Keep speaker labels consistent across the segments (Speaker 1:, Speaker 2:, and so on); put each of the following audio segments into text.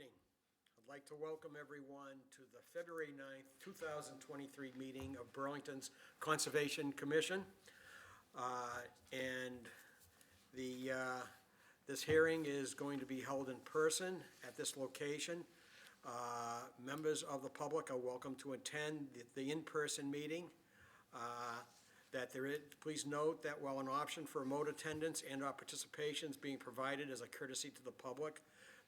Speaker 1: evening. I'd like to welcome everyone to the February 9th, 2023 meeting of Burlington's Conservation Commission. And this hearing is going to be held in person at this location. Members of the public are welcome to attend the in-person meeting. Please note that while an option for remote attendance and/or participation is being provided as a courtesy to the public,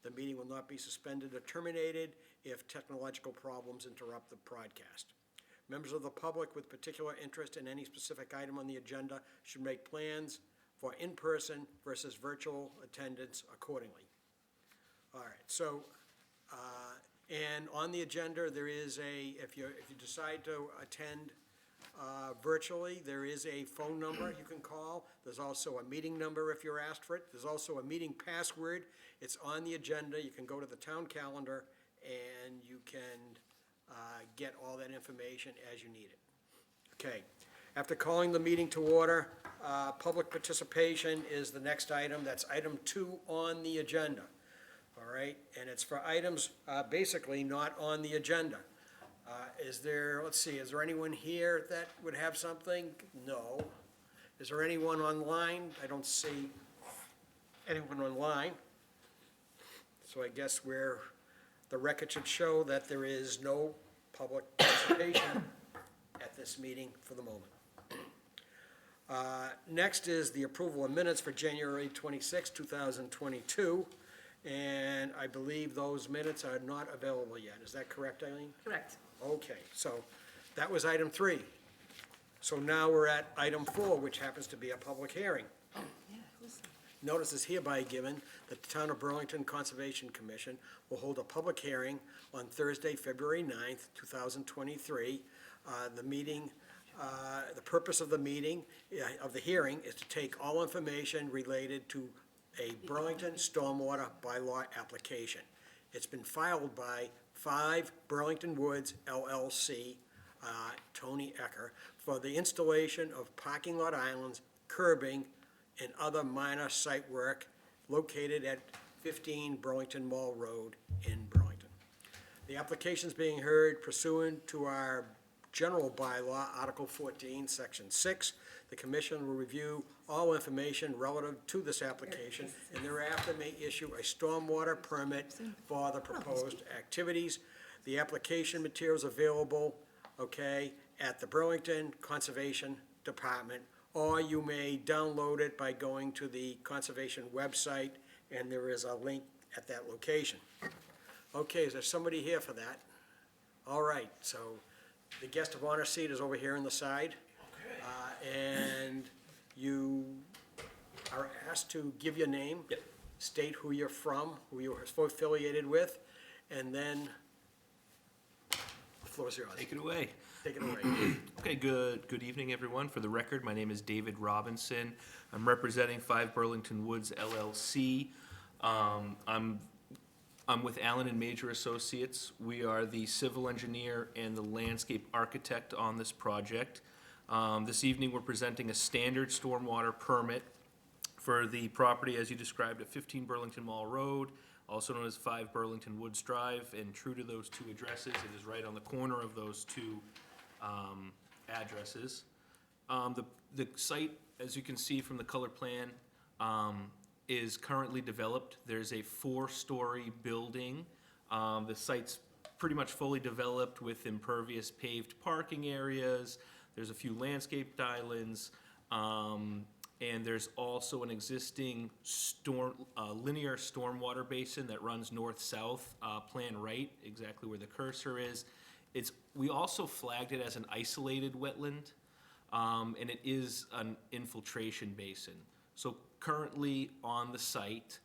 Speaker 1: the meeting will not be suspended or terminated if technological problems interrupt the broadcast. Members of the public with particular interest in any specific item on the agenda should make plans for in-person versus virtual attendance accordingly. All right, so, and on the agenda, there is if you decide to attend virtually, there is a phone number you can call. There's also a meeting number if you're asked for it. There's also a meeting password. It's on the agenda. You can go to the town calendar and you can get all that information as you need it. Okay. After calling the meeting to order, public participation is the next item. That's item 2 on the agenda. All right, and it's for items basically not on the agenda. Is there anyone here that would have something? No. Is there anyone online? I don't see anyone online. So I guess the record should show that there is no public participation at this meeting for the moment. Next is the approval of minutes for January 26, 2022. And I believe those minutes are not available yet. Is that correct, Eileen?
Speaker 2: Correct.
Speaker 1: Okay, so that was item 3. So now we're at item 4, which happens to be a public hearing.
Speaker 2: Oh, yeah, who's...
Speaker 1: Notice is hereby given that the Town of Burlington Conservation Commission will hold a public hearing on Thursday, February 9th, 2023. The purpose of the hearing is to take all information related to a Burlington Stormwater Bylaw application. It's been filed by 5 Burlington Woods LLC, Tony Ecker, for the installation of parking lot islands, curbing, and other minor site work located at 15 Burlington Mall Road in Burlington. The application is being heard pursuant to our General Bylaw, Article 14, Section 6. The Commission will review all information relative to this application and thereafter may issue a stormwater permit for the proposed activities. The application materials available, at the Burlington Conservation Department, or you may download it by going to the Conservation website, and there is a link at that location. Okay, is there somebody here for that? All right, so the guest of honor seat is over here on the side. Okay. And you are asked to give your name.
Speaker 3: Yep.
Speaker 1: State who you're from, who you're affiliated with, and then the floor is yours.
Speaker 3: Take it away.
Speaker 1: Take it away.
Speaker 3: Okay, good evening, everyone. For the record, my name is David Robinson. I'm representing 5 Burlington Woods LLC. I'm with Allen and Major Associates. We are the civil engineer and the landscape architect on this project. This evening, we're presenting a standard stormwater permit for the property, as you described, at 15 Burlington Mall Road, also known as 5 Burlington Woods Drive, and true to those 2 addresses, it is right on the corner of those 2 addresses. The site, as you can see from the color plan, is currently developed. There's a 4-story building. The site's pretty much fully developed with impervious paved parking areas. There's a few landscaped islands, and there's also an existing linear stormwater basin that runs north-south, plan right, exactly where the cursor is. We also flagged it as an isolated wetland, and it is an infiltration basin. So currently on the site's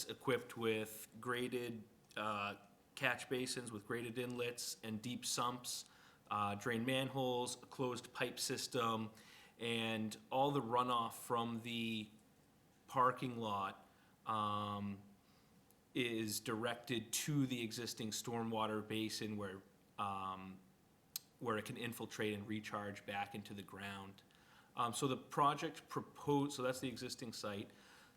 Speaker 3: equipped with graded catch basins with graded inlets and deep sumps, drain manholes, a closed pipe system, and all the runoff from the parking lot is directed to the existing stormwater basin where it can infiltrate and recharge back into the ground. So the project proposed, so that's the existing site.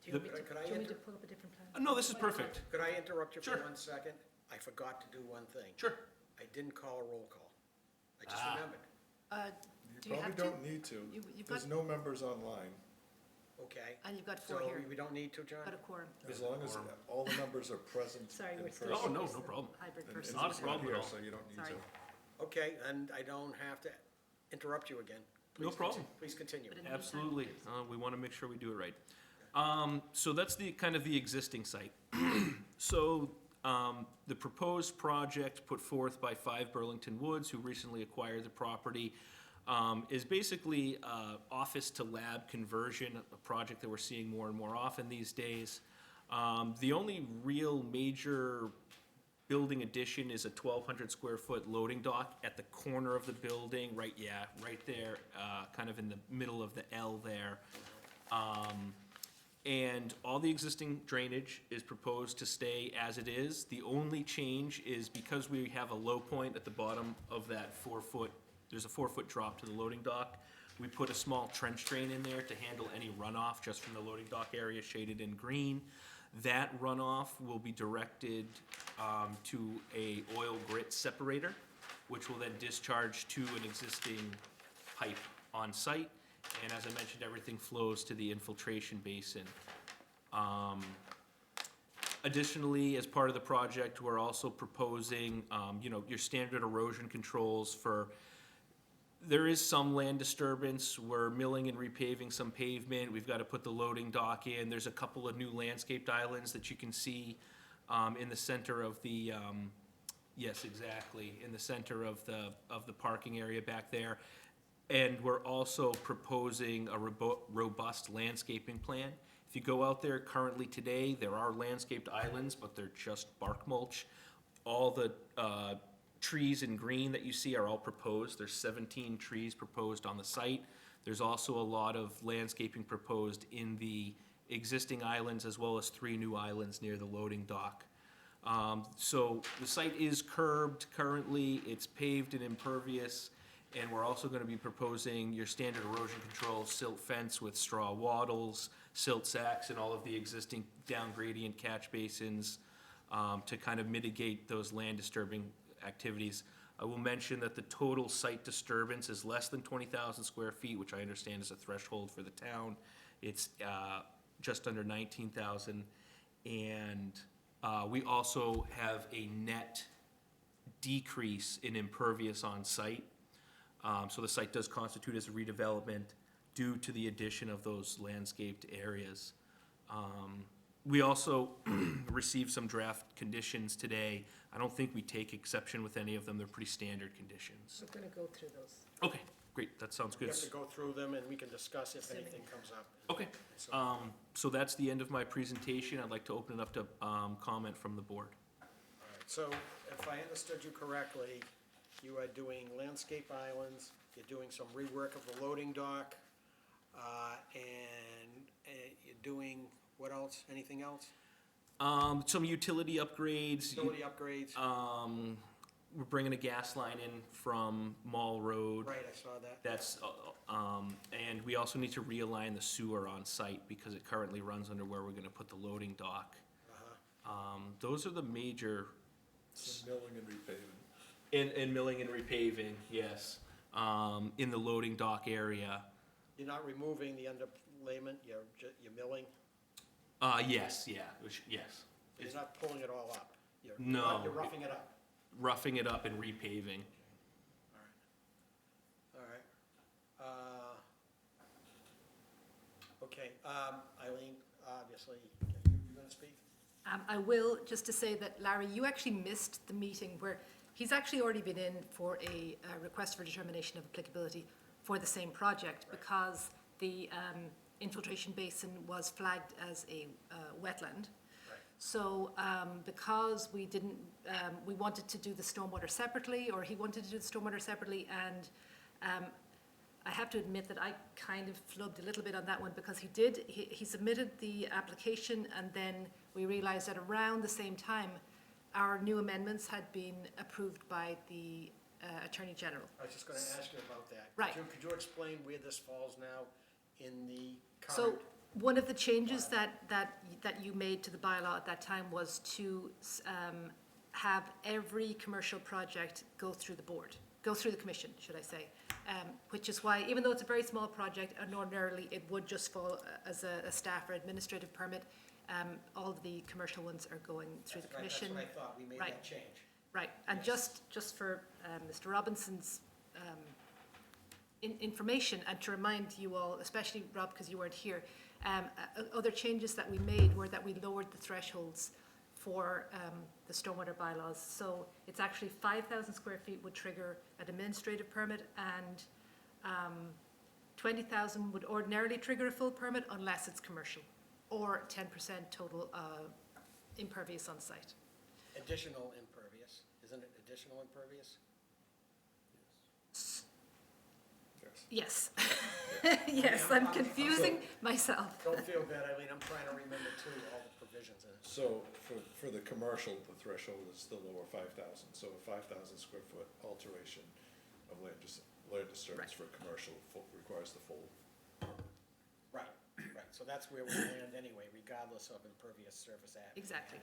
Speaker 2: Do you want me
Speaker 1: The-
Speaker 2: to,
Speaker 1: could I
Speaker 2: do you want me to
Speaker 1: inter-
Speaker 2: pull up a different plan?
Speaker 3: No, this is perfect.
Speaker 1: Could I interrupt you for
Speaker 3: Sure.
Speaker 1: 1 second? I forgot to do one thing.
Speaker 3: Sure.
Speaker 1: I didn't call a roll call. I just
Speaker 3: Ah.
Speaker 1: remembered.
Speaker 2: Do
Speaker 4: You
Speaker 2: you
Speaker 4: probably
Speaker 2: have to?
Speaker 4: don't need to.
Speaker 2: You've
Speaker 4: There's
Speaker 2: got,
Speaker 4: no members online,
Speaker 1: Okay.
Speaker 2: and you've got
Speaker 1: So
Speaker 2: 4 here,
Speaker 1: we don't need to, John?
Speaker 2: got a quorum.
Speaker 4: as long as all the members are present
Speaker 2: Sorry,
Speaker 4: in
Speaker 2: we're still.
Speaker 4: person.
Speaker 3: Oh, no,
Speaker 2: there's
Speaker 3: no
Speaker 2: the
Speaker 3: problem.
Speaker 2: Hybrid
Speaker 4: And-
Speaker 2: person.
Speaker 4: and
Speaker 3: Not a
Speaker 4: it's
Speaker 3: problem
Speaker 4: here,
Speaker 3: at all.
Speaker 4: So you don't need
Speaker 2: Sorry.
Speaker 4: to.
Speaker 1: Okay, and I don't have to interrupt you again.
Speaker 3: No
Speaker 1: Please
Speaker 3: problem.
Speaker 1: Please continue.
Speaker 2: But in the meantime,
Speaker 3: Absolutely. We want to make sure we do it right. So that's the, kind of the existing site. So, the proposed project put forth by 5 Burlington Woods, who recently acquired the property, is basically, office to lab conversion, a project that we're seeing more and more often these days. The only real major building addition is a 1,200 square foot loading dock at the corner of the building, right there, kind of in the middle of the L there. And all the existing drainage is proposed to stay as it is. The only change is because we have a low point at the bottom of that 4-foot, there's a 4-foot drop to the loading dock. We put a small trench drain in there to handle any runoff just from the loading dock area shaded in green. That runoff will be directed to a oil grit separator, which will then discharge to an existing pipe on site. And as I mentioned, everything flows to the infiltration basin. Additionally, as part of the project, we're also proposing, your standard erosion controls for, there is some land disturbance. We're milling and repaving some pavement. We've got to put the loading dock in. There's a couple of new landscaped islands that you can see in the center of the, yes, exactly, in the center of the parking area back there. And we're also proposing a robust landscaping plan. If you go out there currently today, there are landscaped islands, but they're just bark mulch. All the trees in green that you see are all proposed. There's 17 trees proposed on the site. There's also a lot of landscaping proposed in the existing islands, as well as 3 new islands near the loading dock. So the site is curbed currently, it's paved and impervious, and we're also gonna be proposing your standard erosion control silt fence with straw wattles, silt sacks, and all of the existing down gradient catch basins to kind of mitigate those land disturbing activities. I will mention that the total site disturbance is less than 20,000 square feet, which I understand is a threshold for the town. It's just under 19,000. And we also have a net decrease in impervious on site. So the site does constitute as a redevelopment due to the addition of those landscaped areas. We also received some draft conditions today. I don't think we take exception with any of them. They're pretty standard conditions.
Speaker 2: We're gonna go through those.
Speaker 3: Okay, great, that sounds
Speaker 1: We
Speaker 3: good.
Speaker 1: have to go through them and we can discuss if anything comes up.
Speaker 3: Okay,
Speaker 1: So,
Speaker 3: so that's the end of my presentation. I'd like to open it up to comment from the board.
Speaker 1: all right. So if I understood you correctly, you are doing landscape islands, you're doing some rework of the loading dock, and you're doing, what else? Anything else?
Speaker 3: Some utility upgrades.
Speaker 1: Utility upgrades?
Speaker 3: We're bringing a gas line in from Mall Road.
Speaker 1: Right, I saw that.
Speaker 3: That's, and we also need to realign the sewer on site because it currently runs under where we're gonna put the loading dock. Those are the major,
Speaker 4: Some milling and repaving.
Speaker 3: and milling and repaving, yes, in the loading dock area.
Speaker 1: You're not removing the underlayment, you're milling?
Speaker 3: Yes, yeah, yes.
Speaker 1: You're not pulling it all up?
Speaker 3: No.
Speaker 1: You're roughing it up?
Speaker 3: Roughing it up and repaving.
Speaker 1: All right. Okay, Eileen, obviously, you gonna speak?
Speaker 2: I will, just to say that, Larry, you actually missed the meeting where, he's actually already been in for a request for determination of applicability for the same project, because the infiltration basin was flagged as a wetland. So, because we didn't, we wanted to do the stormwater separately, or he wanted to do the stormwater separately, and I have to admit that I kind of flubbed a little bit on that one, because he submitted the application, and then we realized that around the same time, our new amendments had been approved by the Attorney General.
Speaker 1: I was just gonna ask you about that.
Speaker 2: Right.
Speaker 1: Could you explain where this falls now in the
Speaker 2: So,
Speaker 1: current
Speaker 2: One of the changes that you made to the bylaw at that time was to have every commercial project go through the board, go through the commission, should I say. Which is why, even though it's a very small project, and ordinarily it would just fall as a staff or administrative permit, all of the commercial ones are going through the commission.
Speaker 1: That's what I thought, we made
Speaker 2: Right.
Speaker 1: that change.
Speaker 2: Right, and just for Mr. Robinson's information, and to remind you all, especially Rob, because you weren't here, other changes that we made were that we lowered the thresholds for the stormwater bylaws. So it's actually 5,000 square feet would trigger an administrative permit, and 20,000 would ordinarily trigger a full permit unless it's commercial, or 10% total impervious on site.
Speaker 1: Additional impervious, isn't it additional impervious?
Speaker 4: Yes.
Speaker 2: Yes. Yes, I'm confusing myself.
Speaker 1: Don't feel bad, Eileen, I'm trying to remember too, all the provisions in it.
Speaker 4: So for the commercial, the threshold is the lower 5,000. So a 5,000 square foot alteration of land disturbance for commercial requires the full.
Speaker 1: Right, right, so that's where we land anyway, regardless of impervious surface area.
Speaker 2: Exactly.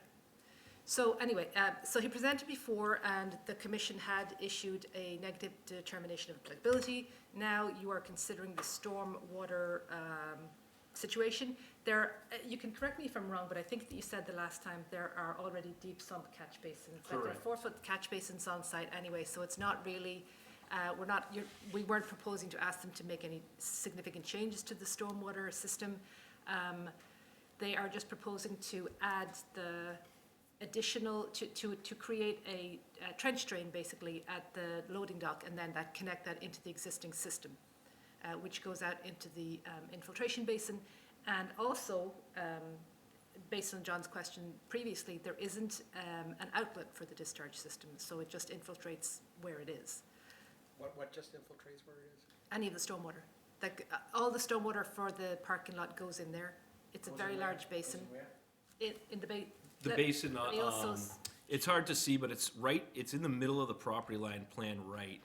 Speaker 2: So anyway, so he presented before, and the commission had issued a negative determination of applicability. Now you are considering the stormwater situation. There, you can correct me if I'm wrong, but I think that you said the last time there are already deep sump catch basins. Like there are
Speaker 3: Correct.
Speaker 2: 4-foot catch basins on site anyway, so it's not really, we weren't proposing to ask them to make any significant changes to the stormwater system. They are just proposing to add the additional, to create a trench drain basically at the loading dock, and then connect that into the existing system, which goes out into the infiltration basin. And also, based on John's question previously, there isn't an outlet for the discharge system, so it just infiltrates where it is.
Speaker 1: What just infiltrates where it is?
Speaker 2: Any of the stormwater. All the stormwater for the parking lot goes in there. It's a
Speaker 1: Goes
Speaker 2: very
Speaker 1: in where?
Speaker 2: large
Speaker 1: Goes
Speaker 2: basin.
Speaker 1: in where?
Speaker 2: In the
Speaker 3: The basin,
Speaker 2: he also
Speaker 3: it's hard to see, but it's in the middle of the property line plan, right?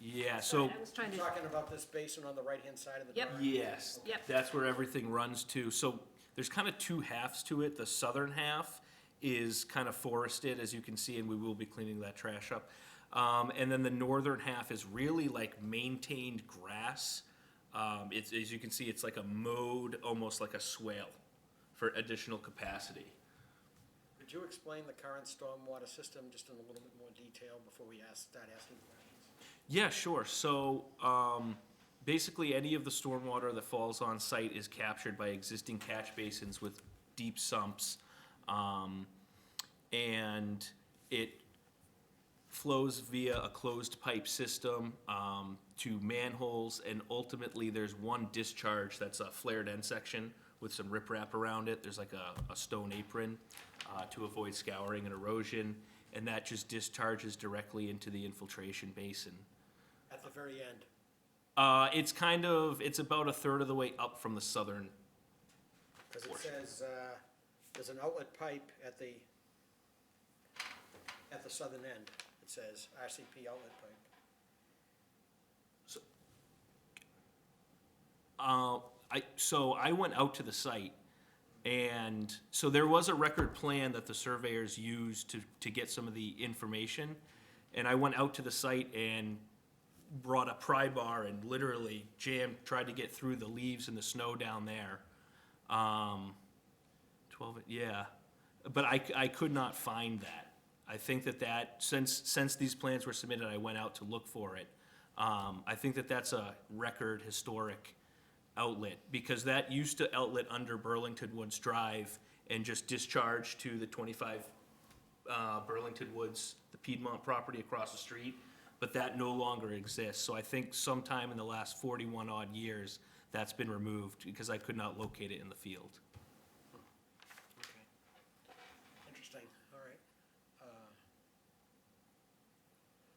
Speaker 3: Yeah, so,
Speaker 2: I was trying to,
Speaker 1: Talking about this basin on the right-hand side of the
Speaker 2: Yep.
Speaker 1: drawing?
Speaker 3: yes,
Speaker 2: Yep.
Speaker 3: that's where everything runs to. So there's kind of two halves to it. The southern half is kind of forested, as you can see, and we will be cleaning that trash up. And then the northern half is really like maintained grass. It's, as you can see, it's like a mowed, almost like a swale for additional capacity.
Speaker 1: Could you explain the current stormwater system just in a little bit more detail before we start asking questions?
Speaker 3: Yeah, sure. So, basically, any of the stormwater that falls on site is captured by existing catch basins with deep sumps. And it flows via a closed pipe system, to manholes, and ultimately, there's one discharge that's a flared end section with some riprap around it. There's like a stone apron, to avoid scouring and erosion, and that just discharges directly into the infiltration basin.
Speaker 1: At the very end.
Speaker 3: It's about a third of the way up from the southern.
Speaker 1: Because it
Speaker 3: Portion.
Speaker 1: says, there's an outlet pipe at the southern end. It says RCP outlet pipe.
Speaker 3: So I went out to the site, and so there was a record plan that the surveyors used to get some of the information. And I went out to the site and brought a pry bar and literally tried to get through the leaves and the snow down there. 12, yeah, but I could not find that. I think that since these plans were submitted, I went out to look for it. I think that's a record historic outlet, because that used to outlet under Burlington Woods Drive and just discharge to the 25 Burlington Woods, the Piedmont property across the street, but that no longer exists. So I think sometime in the last 41 odd years, that's been removed because I could not locate it in the field.
Speaker 1: Okay. Interesting, all right.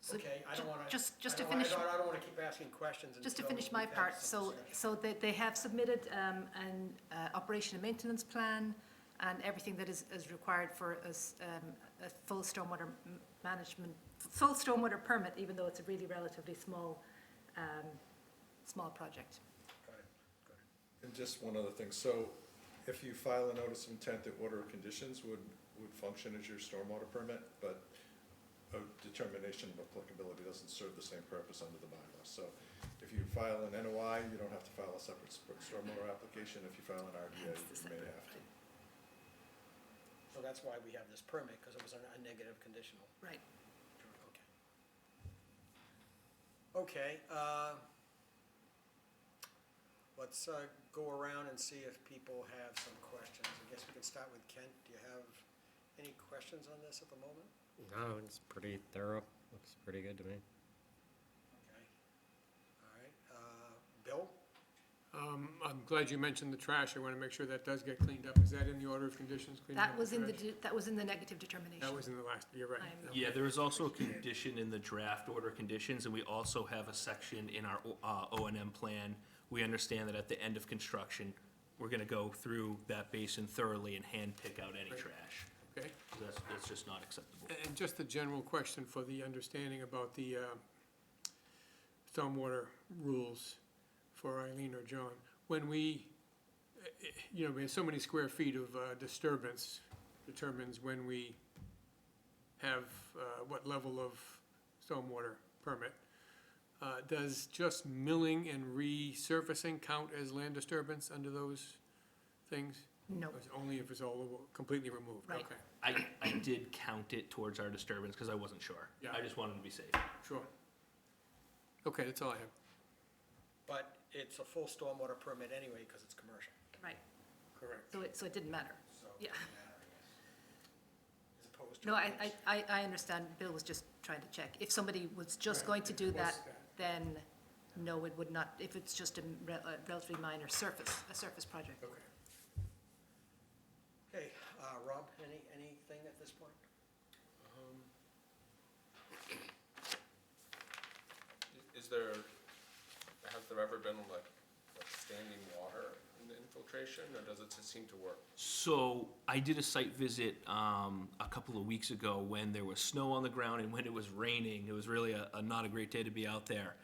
Speaker 2: So
Speaker 1: Okay, I don't wanna.
Speaker 2: just
Speaker 1: I
Speaker 2: to
Speaker 1: don't wanna-
Speaker 2: finish-
Speaker 1: I don't wanna keep asking questions
Speaker 2: just to
Speaker 1: until
Speaker 2: finish my
Speaker 1: we've had
Speaker 2: part,
Speaker 1: some
Speaker 2: so
Speaker 1: discussion.
Speaker 2: they have submitted an operation and maintenance plan and everything that is required for a full stormwater management, full stormwater permit, even though it's a really relatively small project.
Speaker 1: Got it, got it.
Speaker 4: And just one other thing, so if you file a notice of intent, the order of conditions would function as your stormwater permit, but a determination of applicability doesn't serve the same purpose under the bylaw. So if you file an NOI, you don't have to file a separate stormwater application. If you file an RDA,
Speaker 2: Hence the
Speaker 4: you may
Speaker 2: separate,
Speaker 4: have to.
Speaker 1: So that's why we have this permit, because it was a negative conditional.
Speaker 2: Right.
Speaker 1: Okay. Let's go around and see if people have some questions. I guess we could start with Kent. Do you have any questions on this at the moment?
Speaker 5: No, it's pretty thorough. Looks pretty good to me.
Speaker 1: Okay. All right. Bill?
Speaker 6: I'm glad you mentioned the trash. I want to make sure that does get cleaned up. Is that in the order of conditions? cleaning
Speaker 2: That
Speaker 6: up
Speaker 2: was in the,
Speaker 6: trash?
Speaker 2: that was in the negative determination.
Speaker 6: That was in the last, you're right.
Speaker 2: I'm-
Speaker 3: Yeah, there is also a condition in the draft order conditions, and we also have a section in our O and M plan. We understand that at the end of construction, we're gonna go through that basin thoroughly and hand pick out any
Speaker 6: Right.
Speaker 3: trash.
Speaker 6: Okay.
Speaker 3: That's just not acceptable.
Speaker 6: And just a general question for the understanding about the stormwater rules for Eileen or John. When we, we have so many square feet of disturbance determines when we have what level of stormwater permit. Does just milling and resurfacing count as land disturbance under those things?
Speaker 2: No.
Speaker 6: Or is it only if it's all completely removed?
Speaker 2: Right.
Speaker 6: Okay,
Speaker 3: I did count it towards our disturbance, because I wasn't sure.
Speaker 6: Yeah.
Speaker 3: I just wanted to be safe.
Speaker 6: sure. Okay, that's all I have.
Speaker 1: But it's a full stormwater permit anyway, because it's commercial.
Speaker 2: Right.
Speaker 6: Correct.
Speaker 2: So it didn't matter.
Speaker 1: So it
Speaker 2: Yeah.
Speaker 1: doesn't matter, I guess. As opposed to.
Speaker 2: No, I understand. Bill was just trying to check. If somebody was just
Speaker 6: Right,
Speaker 2: going to do
Speaker 6: it was
Speaker 2: that,
Speaker 6: that.
Speaker 2: then no, it would not, if it's just a relatively minor surface project.
Speaker 6: Okay.
Speaker 1: Okay, Rob, anything at this point?
Speaker 7: Is there, has there ever been like standing water in the infiltration, or does it just seem to work?
Speaker 3: So I did a site visit a couple of weeks ago when there was snow on the ground and when it was raining. It was really not a great day to be out there.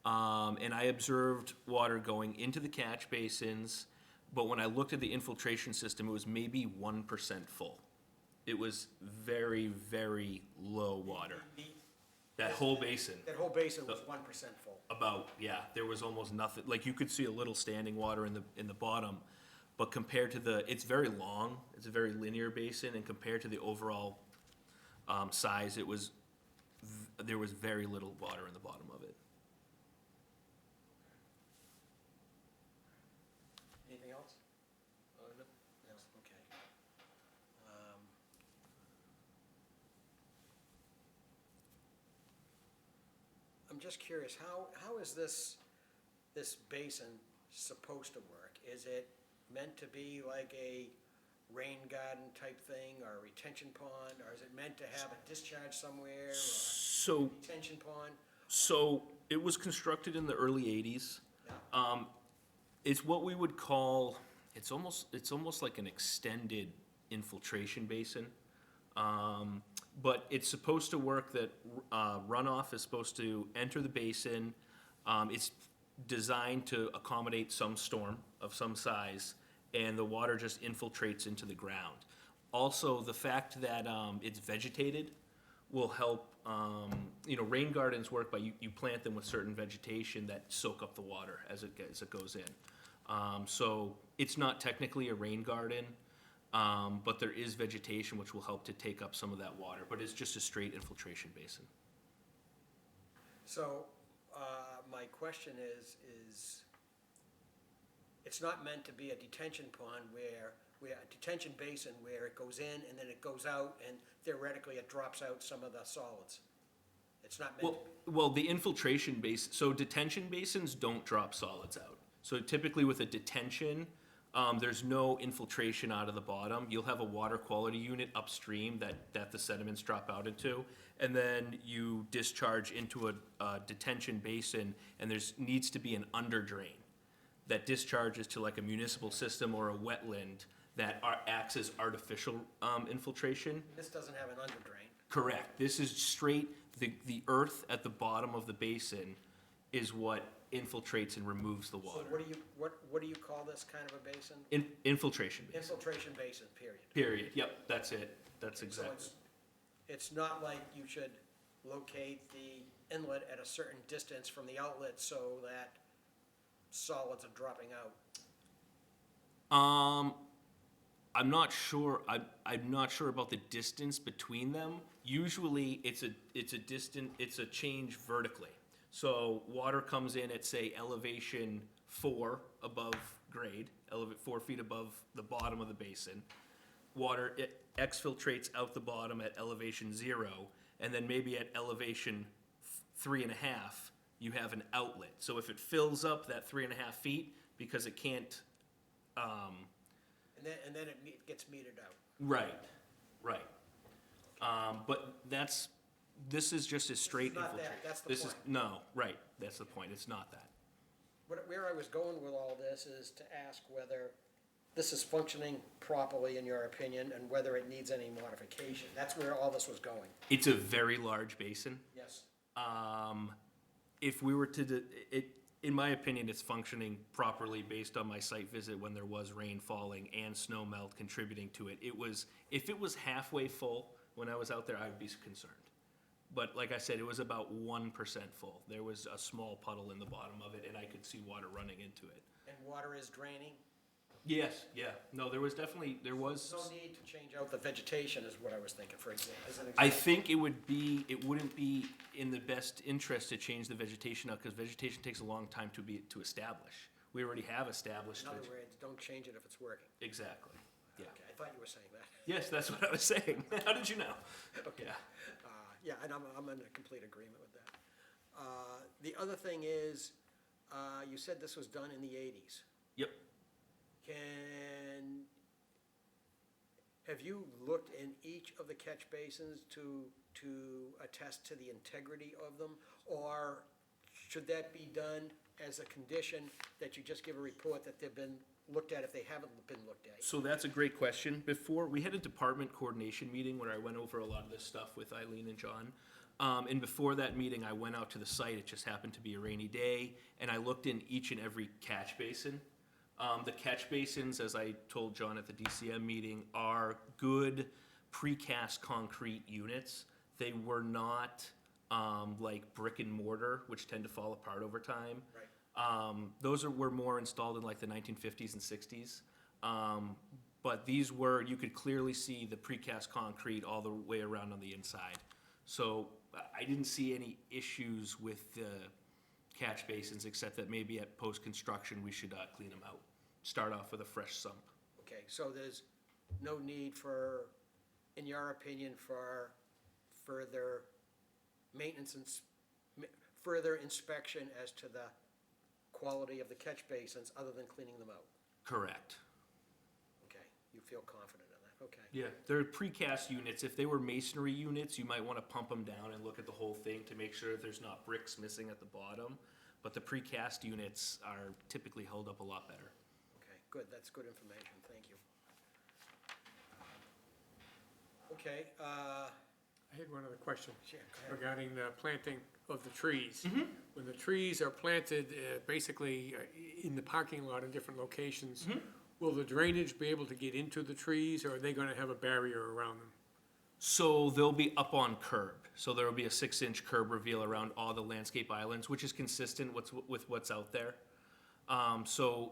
Speaker 3: And I observed water going into the catch basins, but when I looked at the infiltration system, it was maybe 1% full. It was very, very low water. That whole basin.
Speaker 1: That whole basin was 1% full.
Speaker 3: About, yeah, there was almost nothing, like you could see a little standing water in the bottom, but compared to it's very long, it's a very linear basin, and compared to the overall size, there was very little water in the bottom of it.
Speaker 1: Anything else?
Speaker 7: No.
Speaker 1: No, okay. I'm just curious, how is this basin supposed to work? Is it meant to be like a rain garden type thing, or a retention pond, or is it meant to have a discharge somewhere, or
Speaker 3: So,
Speaker 1: a retention pond?
Speaker 3: so it was constructed in the early 80s.
Speaker 1: Yeah.
Speaker 3: It's what we would call, it's almost like an extended infiltration basin. But it's supposed to work that runoff is supposed to enter the basin. It's designed to accommodate some storm of some size, and the water just infiltrates into the ground. Also, the fact that it's vegetated will help, rain gardens work by you plant them with certain vegetation that soak up the water as it goes in. So it's not technically a rain garden, but there is vegetation which will help to take up some of that water, but it's just a straight infiltration basin.
Speaker 1: So, my question is, it's not meant to be a detention pond where a detention basin where it goes in and then it goes out and theoretically it drops out some of the solids. It's not meant to
Speaker 3: Well, the infiltration basin, so detention basins don't drop solids out. So typically with a detention, there's no infiltration out of the bottom. You'll have a water quality unit upstream that the sediments drop out into. And then you discharge into a detention basin, and needs to be an under drain that discharges to like a municipal system or a wetland that acts as artificial infiltration.
Speaker 1: This doesn't have an underdrain.
Speaker 3: Correct. This is straight, the earth at the bottom of the basin is what infiltrates and removes the
Speaker 1: So
Speaker 3: water.
Speaker 1: what do you call this kind of a basin?
Speaker 3: Infiltration basin,
Speaker 1: Infiltration basin, period.
Speaker 3: period. Yep, that's it. That's
Speaker 1: So
Speaker 3: exactly.
Speaker 1: it's not like you should locate the inlet at a certain distance from the outlet so that solids are dropping out.
Speaker 3: I'm not sure. I'm not sure about the distance between them. Usually, it's a change vertically. So water comes in at, say, elevation 4 above grade, 4 feet above the bottom of the basin. Water exfiltrates out the bottom at elevation 0, and then maybe at elevation 3.5, you have an outlet. So if it fills up that 3.5 feet, because it can't,
Speaker 1: And then it gets metered out.
Speaker 3: right. But this is just a straight
Speaker 1: not that,
Speaker 3: infiltrate.
Speaker 1: that's the
Speaker 3: This is,
Speaker 1: point.
Speaker 3: no, right, that's the point, it's not that.
Speaker 1: Where I was going with all this is to ask whether this is functioning properly in your opinion and whether it needs any modification. That's where all this was going.
Speaker 3: It's a very large basin.
Speaker 1: Yes.
Speaker 3: If we were to, in my opinion, it's functioning properly based on my site visit when there was rain falling and snow melt contributing to it. If it was halfway full when I was out there, I would be concerned. But like I said, it was about 1% full. There was a small puddle in the bottom of it, and I could see water running into it.
Speaker 1: And water is draining?
Speaker 3: Yes, yeah. No, there was.
Speaker 1: No need to change out the vegetation is what I was thinking, for example, as an
Speaker 3: I
Speaker 1: example.
Speaker 3: think it wouldn't be in the best interest to change the vegetation out, because vegetation takes a long time to establish. We already have established
Speaker 1: In other
Speaker 3: it.
Speaker 1: words, don't change it if it's working.
Speaker 3: Exactly, yeah.
Speaker 1: Okay, I thought you were saying that.
Speaker 3: Yes, that's what I was saying. How did you know?
Speaker 1: Okay.
Speaker 3: Yeah.
Speaker 1: Yeah, and I'm in complete agreement with that. The other thing is, you said this was done in the 80s.
Speaker 3: Yep.
Speaker 1: Have you looked in each of the catch basins to attest to the integrity of them? Or should that be done as a condition that you just give a report that they've been looked at if they haven't been looked at?
Speaker 3: So that's a great question. Before, we had a department coordination meeting where I went over a lot of this stuff with Eileen and John. And before that meeting, I went out to the site. It just happened to be a rainy day, and I looked in each and every catch basin. The catch basins, as I told John at the DCM meeting, are good precast concrete units. They were not like brick and mortar, which tend to fall apart over time.
Speaker 1: Right.
Speaker 3: Those were more installed in like the 1950s and 60s. But these were, you could clearly see the precast concrete all the way around on the inside. So I didn't see any issues with the catch basins, except that maybe at post-construction, we should clean them out. Start off with a fresh sump.
Speaker 1: Okay, so there's no need for, in your opinion, for further maintenance and further inspection as to the quality of the catch basins other than cleaning them out?
Speaker 3: Correct.
Speaker 1: Okay, you feel confident in that, okay.
Speaker 3: Yeah, they're precast units. If they were masonry units, you might want to pump them down and look at the whole thing to make sure there's not bricks missing at the bottom. But the precast units are typically held up a lot better.
Speaker 1: Okay, good, that's good information, thank you. Okay,
Speaker 6: I had one other question
Speaker 1: yeah, go ahead.
Speaker 6: regarding the planting of the trees. When the trees are planted basically in the parking lot in different locations, will the drainage be able to get into the trees, or are they going to have a barrier around them?
Speaker 3: So they'll be up on curb. So there will be a 6-inch curb reveal around all the landscape islands, which is consistent with what's out there. So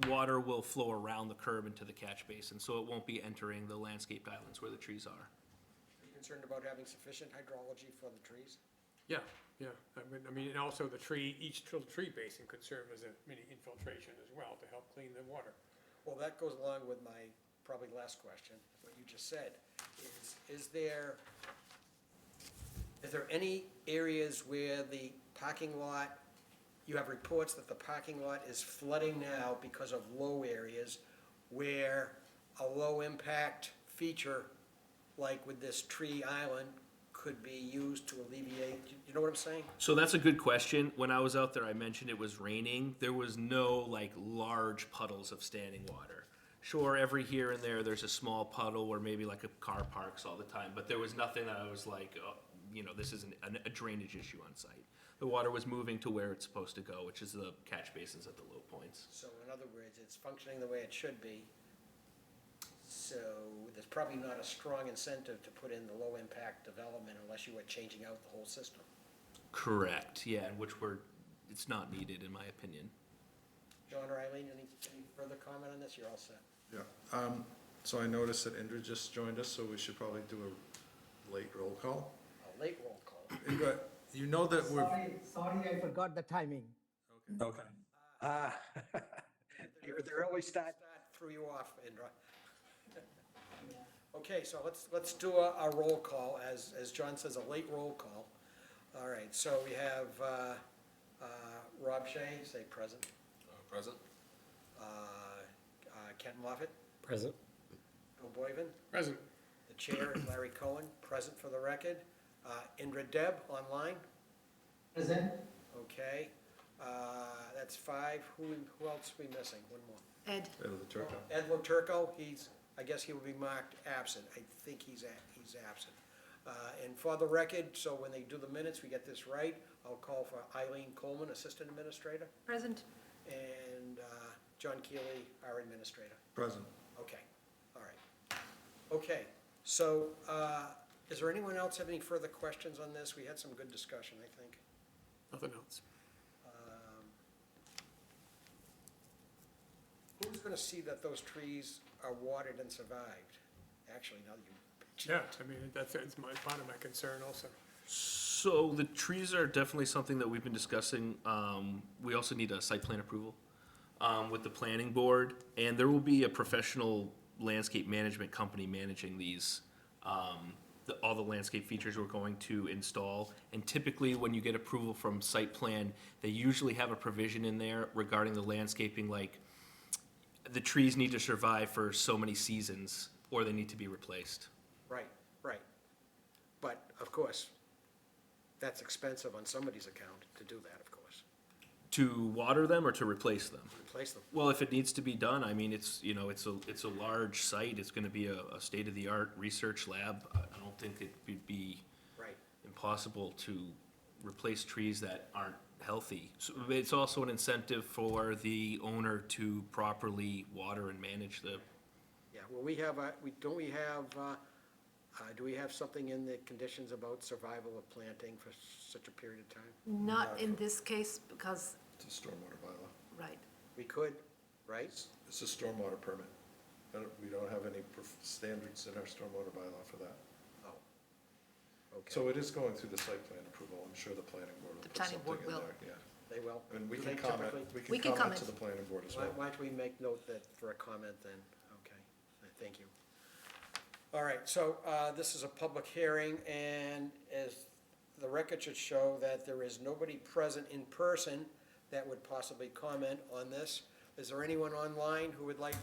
Speaker 3: water will flow around the curb into the catch basin, so it won't be entering the landscaped islands where the trees are.
Speaker 1: Are you concerned about having sufficient hydrology for the trees?
Speaker 6: Yeah, yeah. I mean, and also each tree basin could serve as a mini infiltration as well to help clean the water.
Speaker 1: Well, that goes along with my probably last question, what you just said. Is there any areas where the parking lot, you have reports that the parking lot is flooding now because of low areas where a low-impact feature, like with this tree island, could be used to alleviate, you know what I'm saying?
Speaker 3: So that's a good question. When I was out there, I mentioned it was raining. There was no like large puddles of standing water. Sure, every here and there, there's a small puddle where maybe like a car parks all the time, but there was nothing that I was like, this is a drainage issue on site. The water was moving to where it's supposed to go, which is the catch basins at the low points.
Speaker 1: So in other words, it's functioning the way it should be. So there's probably not a strong incentive to put in the low-impact development unless you are changing out the whole system.
Speaker 3: Correct, yeah, and it's not needed, in my opinion.
Speaker 1: John or Eileen, any further comment on this? You're all set.
Speaker 4: Yeah, so I noticed that Indra just joined us, so we should probably do a late roll call.
Speaker 1: A late roll call.
Speaker 4: Indra, you know that we're,
Speaker 8: Sorry, I forgot the timing.
Speaker 9: Okay.
Speaker 1: The early start threw you off, Indra. Okay, so let's do a roll call, as John says, a late roll call. All right, so we have Rob Shea, say present.
Speaker 7: Present?
Speaker 1: Kent Moffett,
Speaker 5: Present?
Speaker 1: Bill Boyven.
Speaker 6: Present.
Speaker 1: The chair is Larry Cohen, present for the record. Indra Deb, online.
Speaker 8: Present.
Speaker 1: Okay, that's 5. Who else are we missing? One more.
Speaker 2: Ed,
Speaker 4: Ed the Turco.
Speaker 1: Ed Laturco, I guess he will be marked absent. I think he's absent. And for the record, so when they do the minutes, we get this right, I'll call for Eileen Coleman, Assistant Administrator,
Speaker 2: present?
Speaker 1: and John Keeley, our Administrator.
Speaker 4: Present.
Speaker 1: Okay, all right. Okay, so is there anyone else have any further questions on this? We had some good discussion, I think.
Speaker 6: Nothing else.
Speaker 1: Who's going to see that those trees are watered and survived? Actually, now that you mention
Speaker 6: Yeah,
Speaker 1: it.
Speaker 6: I mean, that's part of my concern also.
Speaker 3: So the trees are definitely something that we've been discussing. We also need a site plan approval with the planning board, and there will be a professional landscape management company managing these, all the landscape features we're going to install. And typically, when you get approval from site plan, they usually have a provision in there regarding the landscaping, like the trees need to survive for so many seasons, or they need to be replaced.
Speaker 1: Right, right. But, of course, that's expensive on somebody's account to do that, of course.
Speaker 3: To water them or to replace them?
Speaker 1: Replace them.
Speaker 3: Well, if it needs to be done, I mean, it's a large site, it's gonna be a state-of-the-art research lab. I don't think it would be
Speaker 1: Right.
Speaker 3: impossible to replace trees that aren't healthy. So it's also an incentive for the owner to properly water and manage the,
Speaker 1: Yeah, well, do we have something in the conditions about survival of planting for such a period of time?
Speaker 2: Not in this case, because,
Speaker 4: It's a stormwater bylaw.
Speaker 2: right,
Speaker 1: We could, right?
Speaker 4: It's a stormwater permit. We don't have any standards in our stormwater bylaw for that.
Speaker 1: Oh, okay.
Speaker 4: So it is going through the site plan approval. I'm sure the planning board will
Speaker 2: The
Speaker 4: put
Speaker 2: planning
Speaker 4: something
Speaker 2: board
Speaker 4: in
Speaker 2: will.
Speaker 4: there, yeah.
Speaker 1: They will?
Speaker 4: And we
Speaker 1: Do
Speaker 4: can
Speaker 1: they
Speaker 4: comment,
Speaker 1: typically-
Speaker 2: We can comment.
Speaker 4: to the planning board as
Speaker 1: Why
Speaker 4: well.
Speaker 1: don't we make note that for a comment then? Okay, thank you. All right, so this is a public hearing, and as the record should show that there is nobody present in person that would possibly comment on this. Is there anyone online who would like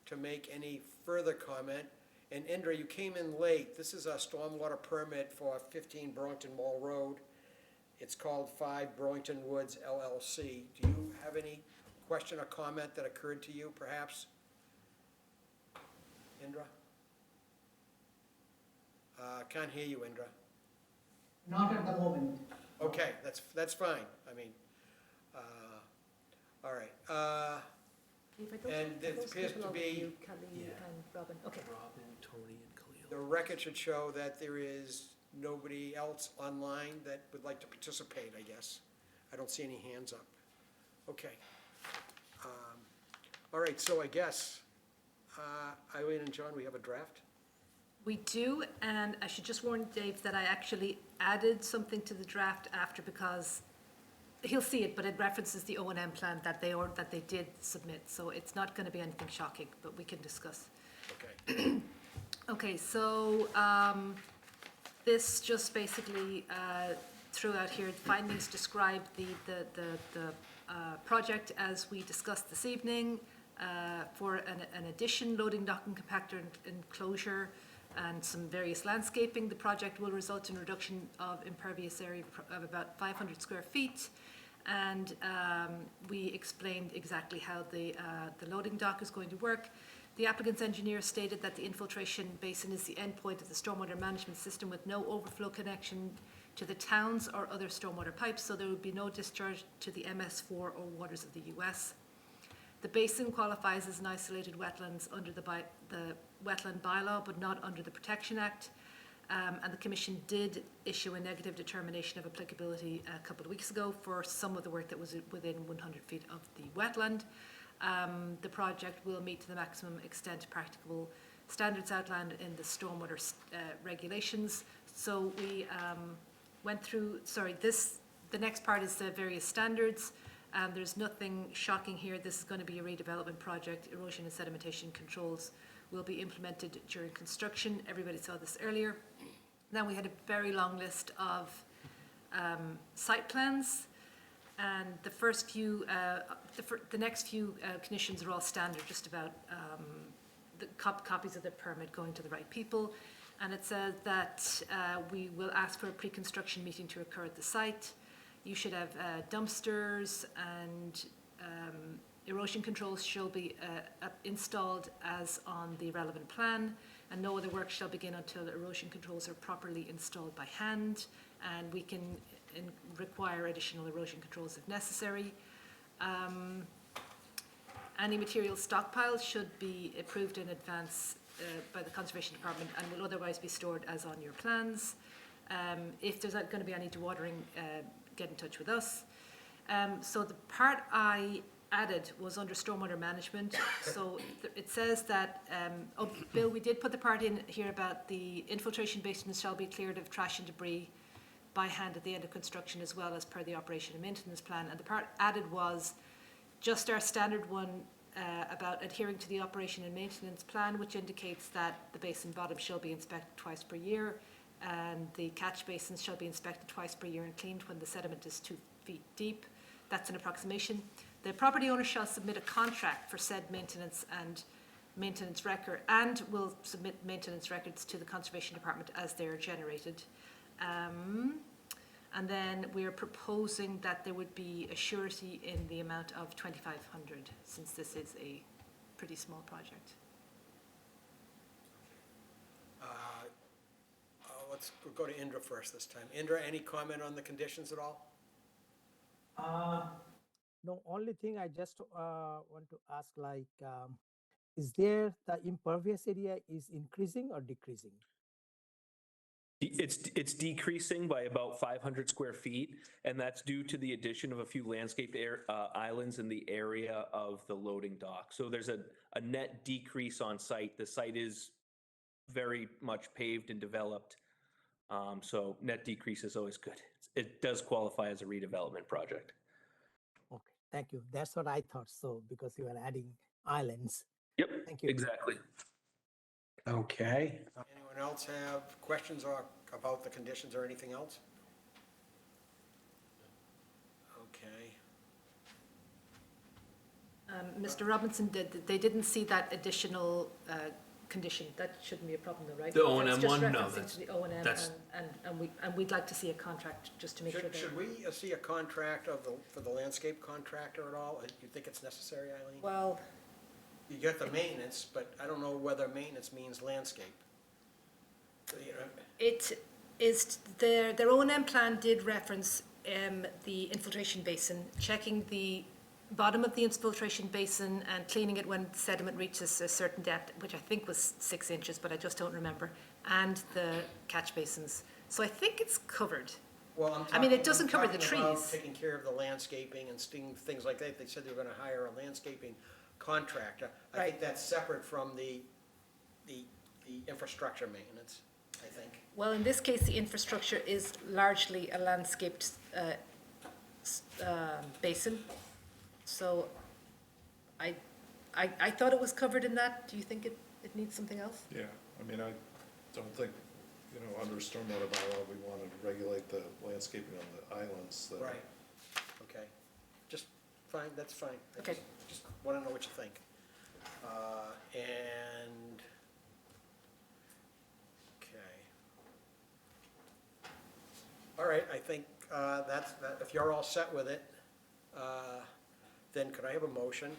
Speaker 1: to make any further comment? And Indra, you came in late. This is a stormwater permit for 15 Burlington Mall Road. It's called 5 Burlington Woods LLC. Do you have any question or comment that occurred to you, perhaps? Indra? Can't hear you, Indra.
Speaker 8: Not at the moment.
Speaker 1: Okay, that's fine. I mean, all right. And there appears to be,
Speaker 2: Kelly and Robin, okay.
Speaker 3: Robin, Tony, and Khalil.
Speaker 1: the record should show that there is nobody else online that would like to participate, I guess. I don't see any hands up. Okay. All right, so I guess, Eileen and John, we have a draft?
Speaker 2: We do, and I should just warn Dave that I actually added something to the draft after, because he'll see it, but it references the O&M plan that they did submit, so it's not gonna be anything shocking, but we can discuss.
Speaker 1: Okay.
Speaker 2: Okay, so, this just basically, threw out here, the findings describe the project as we discussed this evening, for an addition, loading dock and compactor enclosure, and some various landscaping. The project will result in reduction of impervious area of about 500 square feet. And we explained exactly how the loading dock is going to work. The applicant's engineer stated that the infiltration basin is the endpoint of the stormwater management system with no overflow connection to the towns or other stormwater pipes, so there would be no discharge to the MS4 or waters of the US. The basin qualifies as an isolated wetlands under the wetland bylaw, but not under the Protection Act. And the Commission did issue a negative determination of applicability a couple of weeks ago for some of the work that was within 100 feet of the wetland. The project will meet to the maximum extent practicable standards outlined in the stormwater regulations. So we went through, the next part is the various standards. There's nothing shocking here. This is going to be a redevelopment project. Erosion and sedimentation controls will be implemented during construction. Everybody saw this earlier. Then we had a very long list of site plans. And the first few, the next few conditions are all standard, just about the copies of the permit going to the right people. And it says that we will ask for a pre-construction meeting to occur at the site. You should have dumpsters, and erosion controls shall be installed as on the relevant plan, and no other work shall begin until erosion controls are properly installed by hand, and we can require additional erosion controls if necessary. Any material stockpiles should be approved in advance by the Conservation Department and will otherwise be stored as on your plans. If there's going to be any dewatering, get in touch with us. So the part I added was under stormwater management. So it says that, Bill, we did put the part in here about the infiltration basins shall be cleared of trash and debris by hand at the end of construction, as well as per the operation and maintenance plan. And the part added was just our standard one about adhering to the operation and maintenance plan, which indicates that the basin bottom shall be inspected twice per year, and the catch basins shall be inspected twice per year and cleaned when the sediment is 2 feet deep. That's an approximation. The property owner shall submit a contract for said maintenance and maintenance record, and will submit maintenance records to the Conservation Department as they're generated. And then we are proposing that there would be a surety in the amount of 2,500, since this is a pretty small project.
Speaker 1: Let's go to Indra first this time. Indra, any comment on the conditions at all?
Speaker 8: No, only thing I just want to ask, like, is there the impervious area is increasing or decreasing?
Speaker 3: It's decreasing by about 500 square feet, and that's due to the addition of a few landscaped islands in the area of the loading dock. So there's a net decrease on site. The site is very much paved and developed, so net decrease is always good. It does qualify as a redevelopment project.
Speaker 8: Okay, thank you. That's what I thought. So because you are adding islands.
Speaker 3: Yep,
Speaker 8: Thank you.
Speaker 3: exactly.
Speaker 1: Okay. Anyone else have questions about the conditions or anything else? Okay.
Speaker 2: Mr. Robinson they didn't see that additional condition. That shouldn't be a problem though, right?
Speaker 3: The O&M
Speaker 2: That's just
Speaker 3: one? No,
Speaker 2: referencing
Speaker 3: that's-
Speaker 2: to the O&M,
Speaker 3: that's-
Speaker 2: and we'd like to see a contract just to make sure that.
Speaker 1: Should we see a contract for the landscape contractor at all? You think it's necessary, Eileen?
Speaker 2: Well,
Speaker 1: You get the maintenance, but I don't know whether maintenance means landscape. You know,
Speaker 2: it is, their O&M plan did reference the infiltration basin, checking the bottom of the infiltration basin and cleaning it when sediment reaches a certain depth, which I think was 6 inches, but I just don't remember, and the catch basins. So I think it's covered.
Speaker 1: Well,
Speaker 2: I mean, it doesn't cover the
Speaker 1: talking about
Speaker 2: trees.
Speaker 1: taking care of the landscaping and things like that. They said they were gonna hire a landscaping contractor. I think
Speaker 2: Right.
Speaker 1: that's separate from the infrastructure maintenance, I think.
Speaker 2: Well, in this case, the infrastructure is largely a landscaped basin. So I thought it was covered in that. Do you think it needs something else?
Speaker 4: Yeah, I mean, I don't think, under stormwater bylaw, we want to regulate the landscaping on the islands. that-
Speaker 1: Right. Okay. Just fine, that's fine. I
Speaker 2: Okay.
Speaker 1: Just wanna know what you think. And, okay. All right, I think that. If you're all set with it, then could I have a motion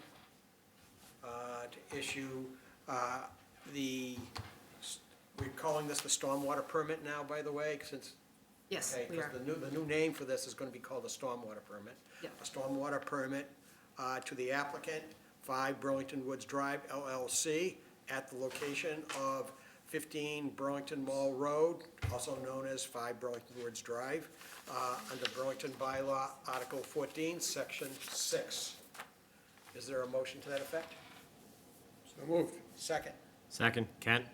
Speaker 1: to issue We're calling this the stormwater permit now, by the way, since.
Speaker 2: Yes,
Speaker 1: Okay,
Speaker 2: we
Speaker 1: 'cause
Speaker 2: are.
Speaker 1: the new name for this is gonna be called a stormwater permit.
Speaker 2: Yeah.
Speaker 1: A stormwater permit to the applicant, 5 Burlington Woods Drive LLC, at the location of 15 Burlington Mall Road, also known as 5 Burlington Woods Drive, under Burlington Bylaw, Article 14, Section 6. Is there a motion to that effect?
Speaker 6: So moved.
Speaker 1: Second.
Speaker 5: Second, Kent?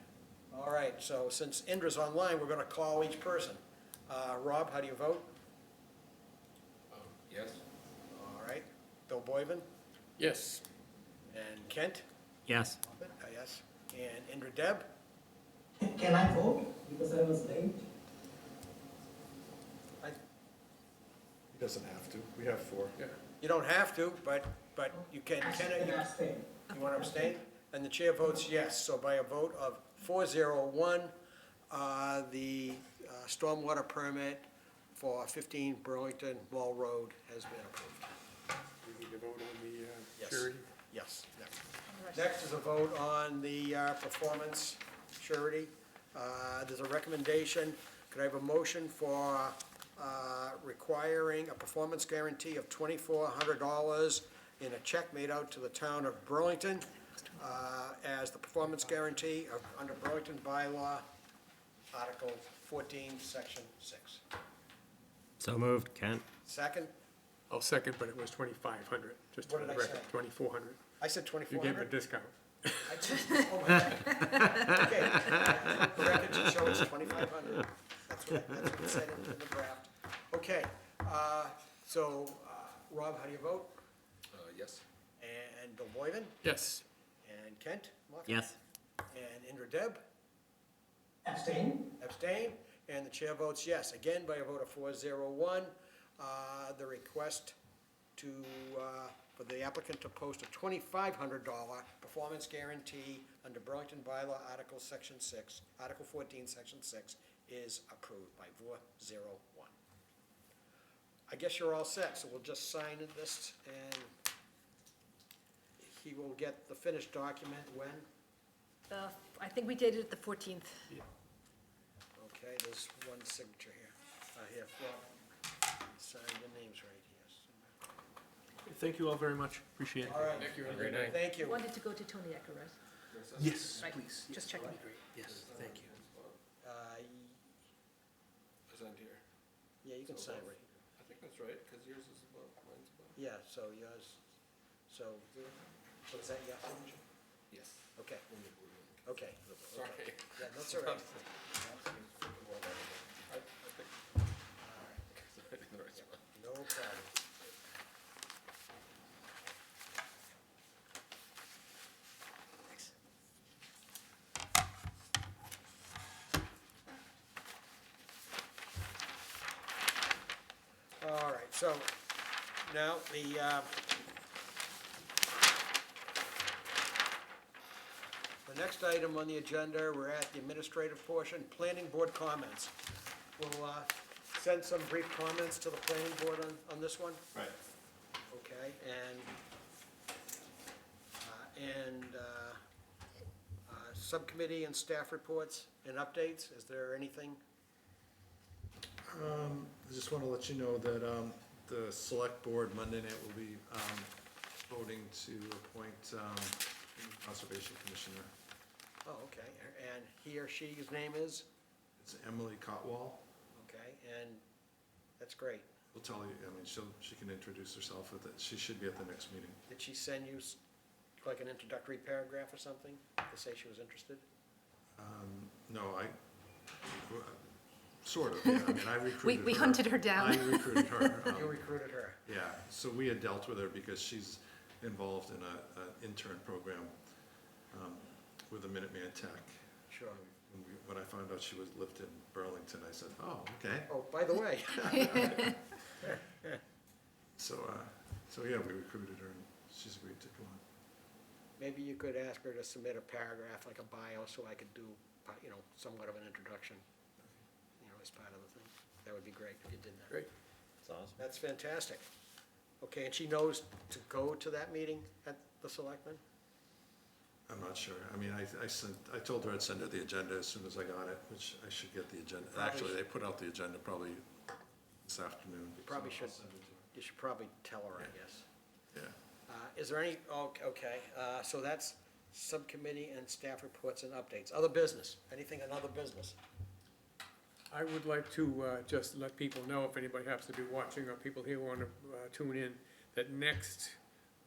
Speaker 1: All right, so since Indra's online, we're gonna call each person. Rob, how do you vote?
Speaker 7: Yes?
Speaker 1: All right. Bill Boyven
Speaker 6: Yes.
Speaker 1: and Kent?
Speaker 5: Yes.
Speaker 1: Yes. And Indra Deb?
Speaker 8: Can I vote because I was late?
Speaker 4: He doesn't have to. We have 4.
Speaker 6: Yeah.
Speaker 1: You don't have to, but you can.
Speaker 8: abstain.
Speaker 1: You want to abstain? And the chair votes yes. So by a vote of 401, the stormwater permit for 15 Burlington Mall Road has been approved.
Speaker 6: We need to vote on the
Speaker 1: Yes.
Speaker 6: surety.
Speaker 1: Yes. Next is a vote on the performance surety. There's a recommendation. Could I have a motion for requiring a performance guarantee of $2,400 in a check made out to the town of Burlington as the performance guarantee under Burlington Bylaw, Article 14, Section 6.
Speaker 5: So moved, Kent?
Speaker 1: Second?
Speaker 6: I'll second, but it was 2,500, just
Speaker 1: What
Speaker 6: for the
Speaker 1: did I
Speaker 6: record,
Speaker 1: say?
Speaker 6: 2,400.
Speaker 1: I said
Speaker 6: You gave him a
Speaker 1: 2,400?
Speaker 6: discount.
Speaker 1: Oh, my God. Okay. The record just shows 2,500. That's what it said in the draft. Okay, so, Rob, how do you vote?
Speaker 7: Yes?
Speaker 1: And Bill Boyden?
Speaker 6: Yes.
Speaker 1: And Kent? Moffitt?
Speaker 5: Yes.
Speaker 1: And Indra Deb?
Speaker 8: Abstain?
Speaker 1: Abstain? And the chair votes yes. Again, by a vote of 401, the request to, for the applicant to post a $2,500 performance guarantee under Burlington Bylaw, Article Section 6, Article 14, Section 6, is approved by 401. I guess you're all set, so we'll just sign this, and he will get the finished document when?
Speaker 2: I think we did it the 14th.
Speaker 1: Okay, there's one signature here. Here, Rob, sign the names right here.
Speaker 3: Thank you all very much. Appreciate it.
Speaker 1: All right.
Speaker 6: Thank you.
Speaker 5: Have a great night.
Speaker 1: Thank you.
Speaker 2: Wanted to go to Tony Ecker, right?
Speaker 3: Yes,
Speaker 2: Right,
Speaker 3: please.
Speaker 2: just checking.
Speaker 3: Yes, thank you.
Speaker 7: Isn't here?
Speaker 1: Yeah, you can sign right here.
Speaker 7: I think that's right, because yours is above, mine's above.
Speaker 1: Yeah, so yours, so is that your signature?
Speaker 7: Yes.
Speaker 1: Okay, okay.
Speaker 7: Sorry.
Speaker 1: Yeah, that's all right.
Speaker 7: I think I did the right spot.
Speaker 1: No problem. All right, so now the next item on the agenda, we're at the administrative portion, planning board comments. We'll send some brief comments to the planning board on this one,
Speaker 4: Right.
Speaker 1: okay? And subcommittee and staff reports and updates, is there anything?
Speaker 4: I just want to let you know that the select board Monday night will be voting to appoint conservation commissioner.
Speaker 1: Oh, okay, and he or she's name is?
Speaker 4: It's Emily Cotwall.
Speaker 1: Okay, and that's great.
Speaker 4: We'll tell you, I mean, she can introduce herself with it. She should be at the next meeting.
Speaker 1: Did she send you like an introductory paragraph or something to say she was interested?
Speaker 4: No, sort of, yeah. I mean, I recruited her.
Speaker 2: We hunted her down.
Speaker 4: I recruited her.
Speaker 1: You recruited her?
Speaker 4: Yeah, so we had dealt with her because she's involved in an intern program with the Minuteman Tech.
Speaker 1: Sure.
Speaker 4: When I found out she lived in Burlington, I said, oh, okay.
Speaker 1: Oh, by the way,
Speaker 4: So yeah, we recruited her and she's agreed to come on.
Speaker 1: maybe you could ask her to submit a paragraph, like a bio, so I could do, somewhat of an introduction, as part of the thing. That would be great if you did that.
Speaker 6: Great.
Speaker 5: That's awesome.
Speaker 1: That's fantastic. Okay, and she knows to go to that meeting at the selectmen?
Speaker 4: I'm not sure. I mean, I told her I'd send her the agenda as soon as I got it, which I should get the agenda.
Speaker 1: Probably
Speaker 4: Actually, they put out the agenda probably this afternoon.
Speaker 1: You probably
Speaker 4: so I'll
Speaker 1: should,
Speaker 4: send it to her.
Speaker 1: you should probably tell her, I guess.
Speaker 4: Yeah.
Speaker 1: Is there any, okay, so that's subcommittee and staff reports and updates. Other business, anything on other business?
Speaker 6: I would like to just let people know, if anybody happens to be watching or people here want to tune in, that next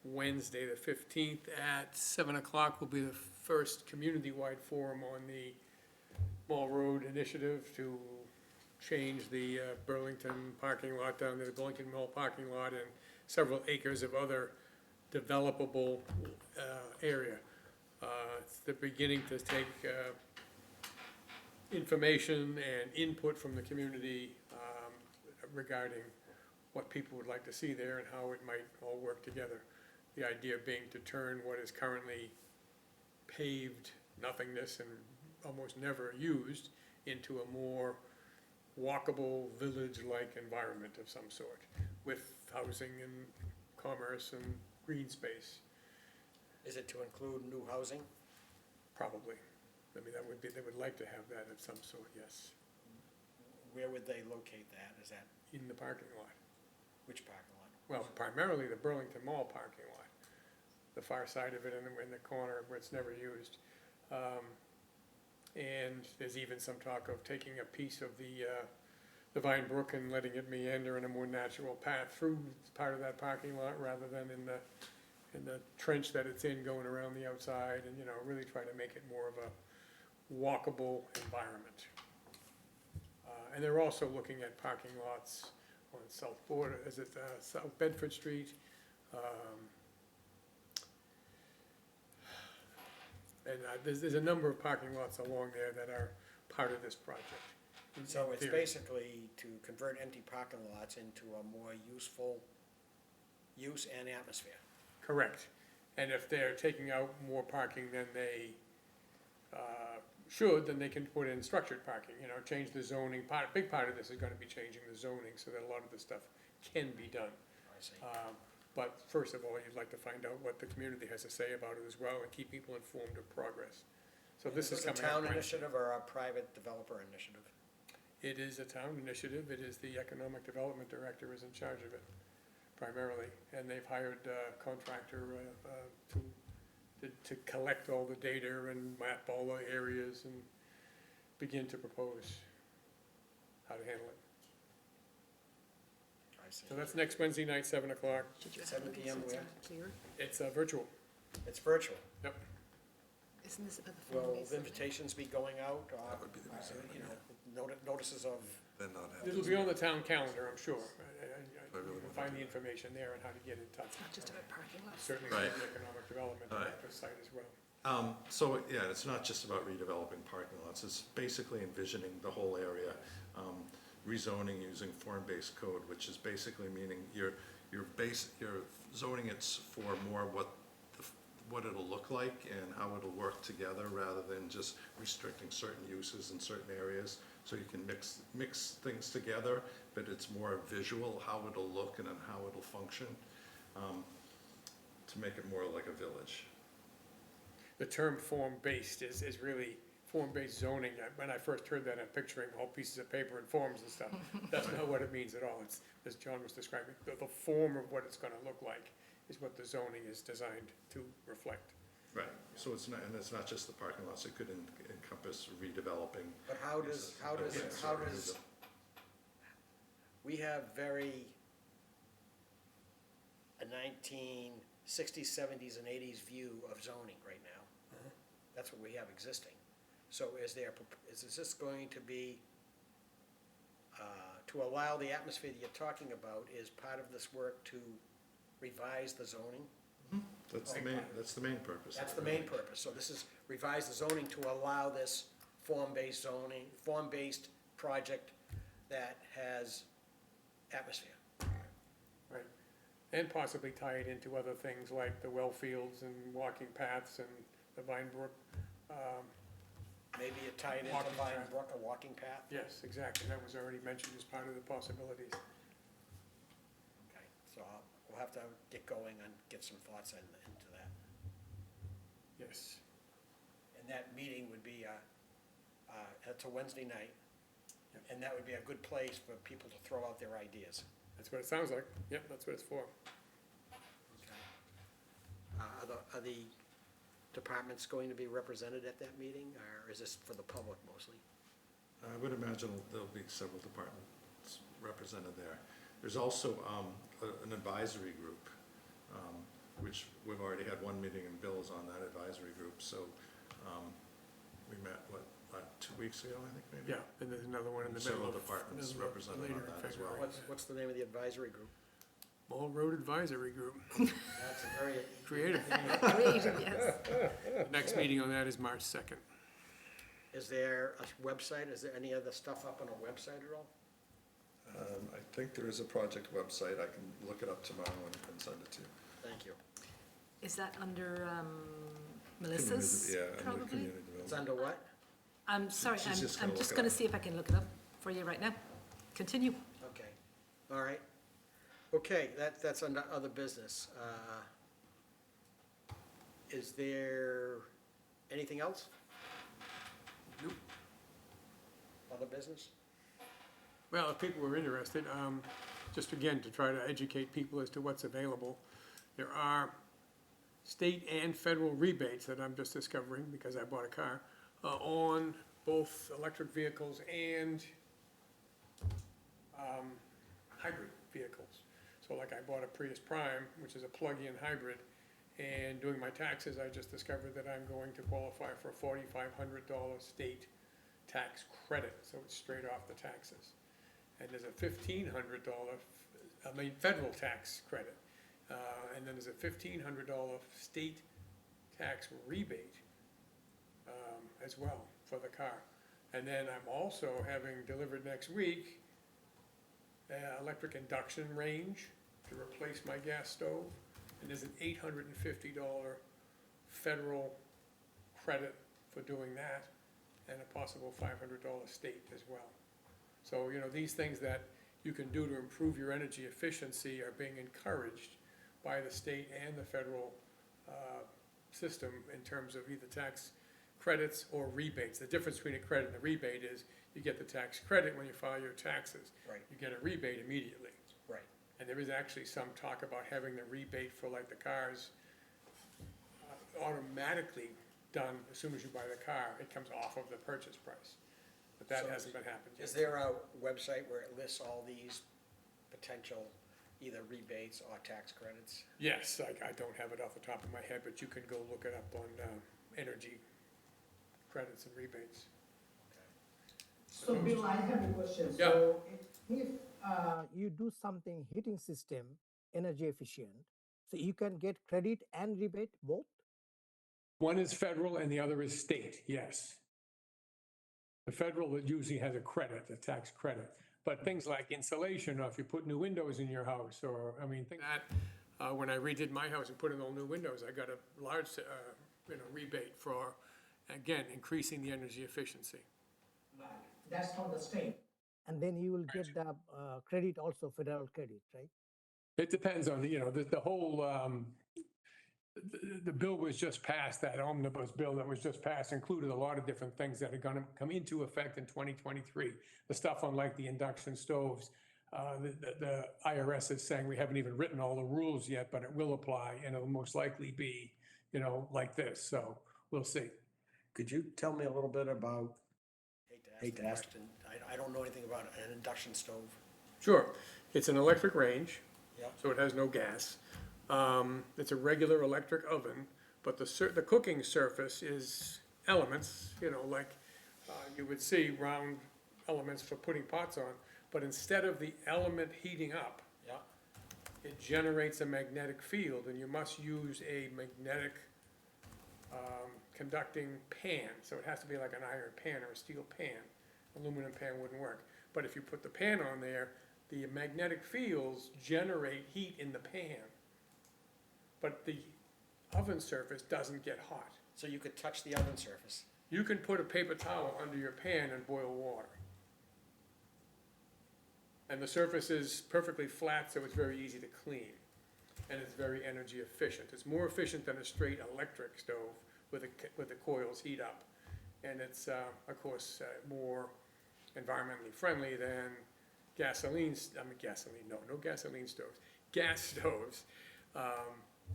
Speaker 6: Wednesday, the 15th, at 7 o'clock will be the first community-wide forum on the Mall Road Initiative to change the Burlington parking lot down to the Burlington Mall parking lot and several acres of other developable area. It's the beginning to take information and input from the community regarding what people would like to see there and how it might all work together. The idea being to turn what is currently paved nothingness and almost never used into a more walkable, village-like environment of some sort, with housing and commerce and green space,
Speaker 1: Is it to include new housing?
Speaker 6: probably. I mean, that would be, they would like to have that of some sort, yes,
Speaker 1: Where would they locate that? Is that,
Speaker 6: in the parking lot.
Speaker 1: which parking lot?
Speaker 6: Well, primarily the Burlington Mall parking lot, the far side of it in the corner where it's never used. And there's even some talk of taking a piece of the Vine Brook and letting it meander in a more natural path through part of that parking lot rather than in the trench that it's in going around the outside, and, you know, really try to make it more of a walkable environment. And they're also looking at parking lots on South Border, South Bedford Street. And there's a number of parking lots along there that are part of this project. in
Speaker 1: So it's
Speaker 6: theory.
Speaker 1: basically to convert empty parking lots into a more useful use and atmosphere.
Speaker 6: Correct. And if they're taking out more parking than they should, then they can put in structured parking, you know, change the zoning. Big part of this is gonna be changing the zoning so that a lot of this stuff can be done.
Speaker 1: I see.
Speaker 6: But first of all, you'd like to find out what the community has to say about it as well and keep people informed of progress. So this is
Speaker 1: Is it
Speaker 6: coming
Speaker 1: a
Speaker 6: up.
Speaker 1: town
Speaker 6: Wednesday.
Speaker 1: initiative or a private developer initiative?
Speaker 6: It is a town initiative. It is the Economic Development Director is in charge of it primarily. And they've hired a contractor to collect all the data and map all the areas and begin to propose how to handle it.
Speaker 1: I see.
Speaker 6: So that's next Wednesday night, 7 o'clock.
Speaker 2: Should you have
Speaker 1: 7
Speaker 2: it
Speaker 1: PM
Speaker 2: so it's
Speaker 1: where?
Speaker 2: not clear?
Speaker 6: It's virtual.
Speaker 1: It's virtual.
Speaker 6: Yep.
Speaker 2: Isn't this about the
Speaker 1: Will
Speaker 2: form-based zoning?
Speaker 1: invitations be going out, or,
Speaker 4: That would be the reason,
Speaker 1: you know, notices of,
Speaker 4: Then not have.
Speaker 6: It'll be on the town calendar, I'm sure.
Speaker 4: I really
Speaker 6: You can
Speaker 4: wanna
Speaker 6: find
Speaker 4: do
Speaker 6: the
Speaker 4: that.
Speaker 6: information there on how to get in touch.
Speaker 2: It's not just about parking lots.
Speaker 6: Certainly
Speaker 4: Right.
Speaker 6: on the Economic Development
Speaker 4: Right.
Speaker 6: Director's site as well.
Speaker 4: So, yeah, it's not just about redeveloping parking lots, it's basically envisioning the whole area. Rezoning using form-based code, which is basically meaning you're zoning it for more what it'll look like and how it'll work together, rather than just restricting certain uses in certain areas. So you can mix things together, but it's more visual, how it'll look and then how it'll function, to make it more like a village.
Speaker 6: The term form-based is really form-based zoning. When I first heard that, I'm picturing all pieces of paper and forms and stuff. That's not what it means at all. It's, as John was describing, the form of what it's gonna look like is what the zoning is designed to reflect.
Speaker 4: Right. So it's not just the parking lots, it could encompass redeveloping.
Speaker 1: but how does, we have a 1960s, 70s, and 80s view of zoning right now. That's what we have existing. So is this going to be, to allow the atmosphere that you're talking about, is part of this work to revise the zoning?
Speaker 4: That's the main purpose.
Speaker 1: That's the main purpose. So this is revise the zoning to allow this form-based zoning, form-based project that has atmosphere.
Speaker 6: Right. And possibly tie it into other things like the well fields and walking paths and the Vine Brook.
Speaker 1: Maybe it tied into
Speaker 6: Walking
Speaker 1: Vine
Speaker 6: track.
Speaker 1: Brook, a walking path?
Speaker 6: Yes, exactly. That was already mentioned as part of the possibilities.
Speaker 1: Okay, so we'll have to get going and get some thoughts into that.
Speaker 6: Yes.
Speaker 1: And that meeting would be, it's a Wednesday night, and that would be a good place for people to throw out their ideas.
Speaker 6: That's what it sounds like. Yep, that's what it's for.
Speaker 1: Are the departments going to be represented at that meeting, or is this for the public mostly?
Speaker 4: I would imagine there'll be several departments represented there. There's also an advisory group, which we've already had one meeting, and Bill is on that advisory group. So we met, 2 weeks ago, I think, maybe?
Speaker 6: Yeah, and there's another one in the middle
Speaker 4: Several
Speaker 6: of.
Speaker 4: departments
Speaker 6: middle of
Speaker 4: represented on
Speaker 6: later in
Speaker 4: that as well.
Speaker 6: February.
Speaker 1: What's the name of the advisory group?
Speaker 6: Mall Road Advisory Group.
Speaker 1: That's a very.
Speaker 6: Creative.
Speaker 2: Creative, yes.
Speaker 6: The next meeting on that is March 2nd.
Speaker 1: Is there a website? Is there any other stuff up on a website at all?
Speaker 4: I think there is a project website. I can look it up tomorrow and send it to you.
Speaker 1: Thank you.
Speaker 2: Is that under Melissa's,
Speaker 4: Community- Yeah, under
Speaker 2: probably?
Speaker 4: community
Speaker 1: It's
Speaker 4: development.
Speaker 1: under what?
Speaker 2: I'm sorry,
Speaker 4: She's just gonna
Speaker 2: I'm
Speaker 4: look
Speaker 2: just
Speaker 4: it
Speaker 2: gonna
Speaker 4: up.
Speaker 2: see if I can look it up for you right now. Continue.
Speaker 1: Okay, all right. Okay, that's under other business. Is there anything else?
Speaker 6: Nope.
Speaker 1: Other business?
Speaker 6: Well, if people were interested, just again, to try to educate people as to what's available, there are state and federal rebates that I'm just discovering because I bought a car, on both electric vehicles and hybrid vehicles. So like I bought a Prius Prime, which is a plug-in hybrid, and doing my taxes, I just discovered that I'm going to qualify for a $4,500 state tax credit, so it's straight off the taxes. And there's a $1,500, federal tax credit. And then there's a $1,500 state tax rebate as well for the car. And then I'm also having delivered next week electric induction range to replace my gas stove. And there's an $850 federal credit for doing that, and a possible $500 state as well. So, you know, these things that you can do to improve your energy efficiency are being encouraged by the state and the federal system in terms of either tax credits or rebates. The difference between a credit and a rebate is you get the tax credit when you file your taxes.
Speaker 1: Right.
Speaker 6: You get a rebate immediately.
Speaker 1: Right.
Speaker 6: And there is actually some talk about having the rebate for like the cars automatically done as soon as you buy the car. It comes off of the purchase price. But that
Speaker 1: So
Speaker 6: hasn't been happened yet.
Speaker 1: Is there a website where it lists all these potential either rebates or tax credits?
Speaker 6: Yes, I don't have it off the top of my head, but you can go look it up on energy credits and rebates.
Speaker 8: So Bill, I have a question.
Speaker 6: Yeah.
Speaker 8: So if you do something heating system energy efficient, so you can get credit and rebate both?
Speaker 6: One is federal and the other is state, yes. The federal usually has a credit, a tax credit. But things like insulation, or if you put new windows in your house, or, I mean, things that, when I redid my house and put in all new windows, I got a large, rebate for, again, increasing the energy efficiency.
Speaker 8: That's from the state. And then you will get the credit also, federal credit, right?
Speaker 6: It depends on, the whole, the bill was just passed, that omnibus bill that was just passed included a lot of different things that are gonna come into effect in 2023. The stuff on like the induction stoves, the IRS is saying we haven't even written all the rules yet, but it will apply, and it'll most likely be, like this, so we'll see.
Speaker 1: Could you tell me a little bit about, hate to ask the question, I don't know anything about an induction stove.
Speaker 6: Sure, it's an electric range.
Speaker 1: Yeah.
Speaker 6: So it has no gas. It's a regular electric oven, but the cooking surface is elements, like you would see round elements for putting pots on. But instead of the element heating up,
Speaker 1: Yeah.
Speaker 6: it generates a magnetic field, and you must use a magnetic conducting pan. So it has to be like an iron pan or a steel pan. Aluminum pan wouldn't work. But if you put the pan on there, the magnetic fields generate heat in the pan. But the oven surface doesn't get hot.
Speaker 1: So you could touch the oven surface.
Speaker 6: You can put a paper towel under your pan and boil water. And the surface is perfectly flat, so it's very easy to clean. And it's very energy efficient. It's more efficient than a straight electric stove where the coils heat up. And it's, of course, more environmentally friendly than no gasoline stoves, gas stoves.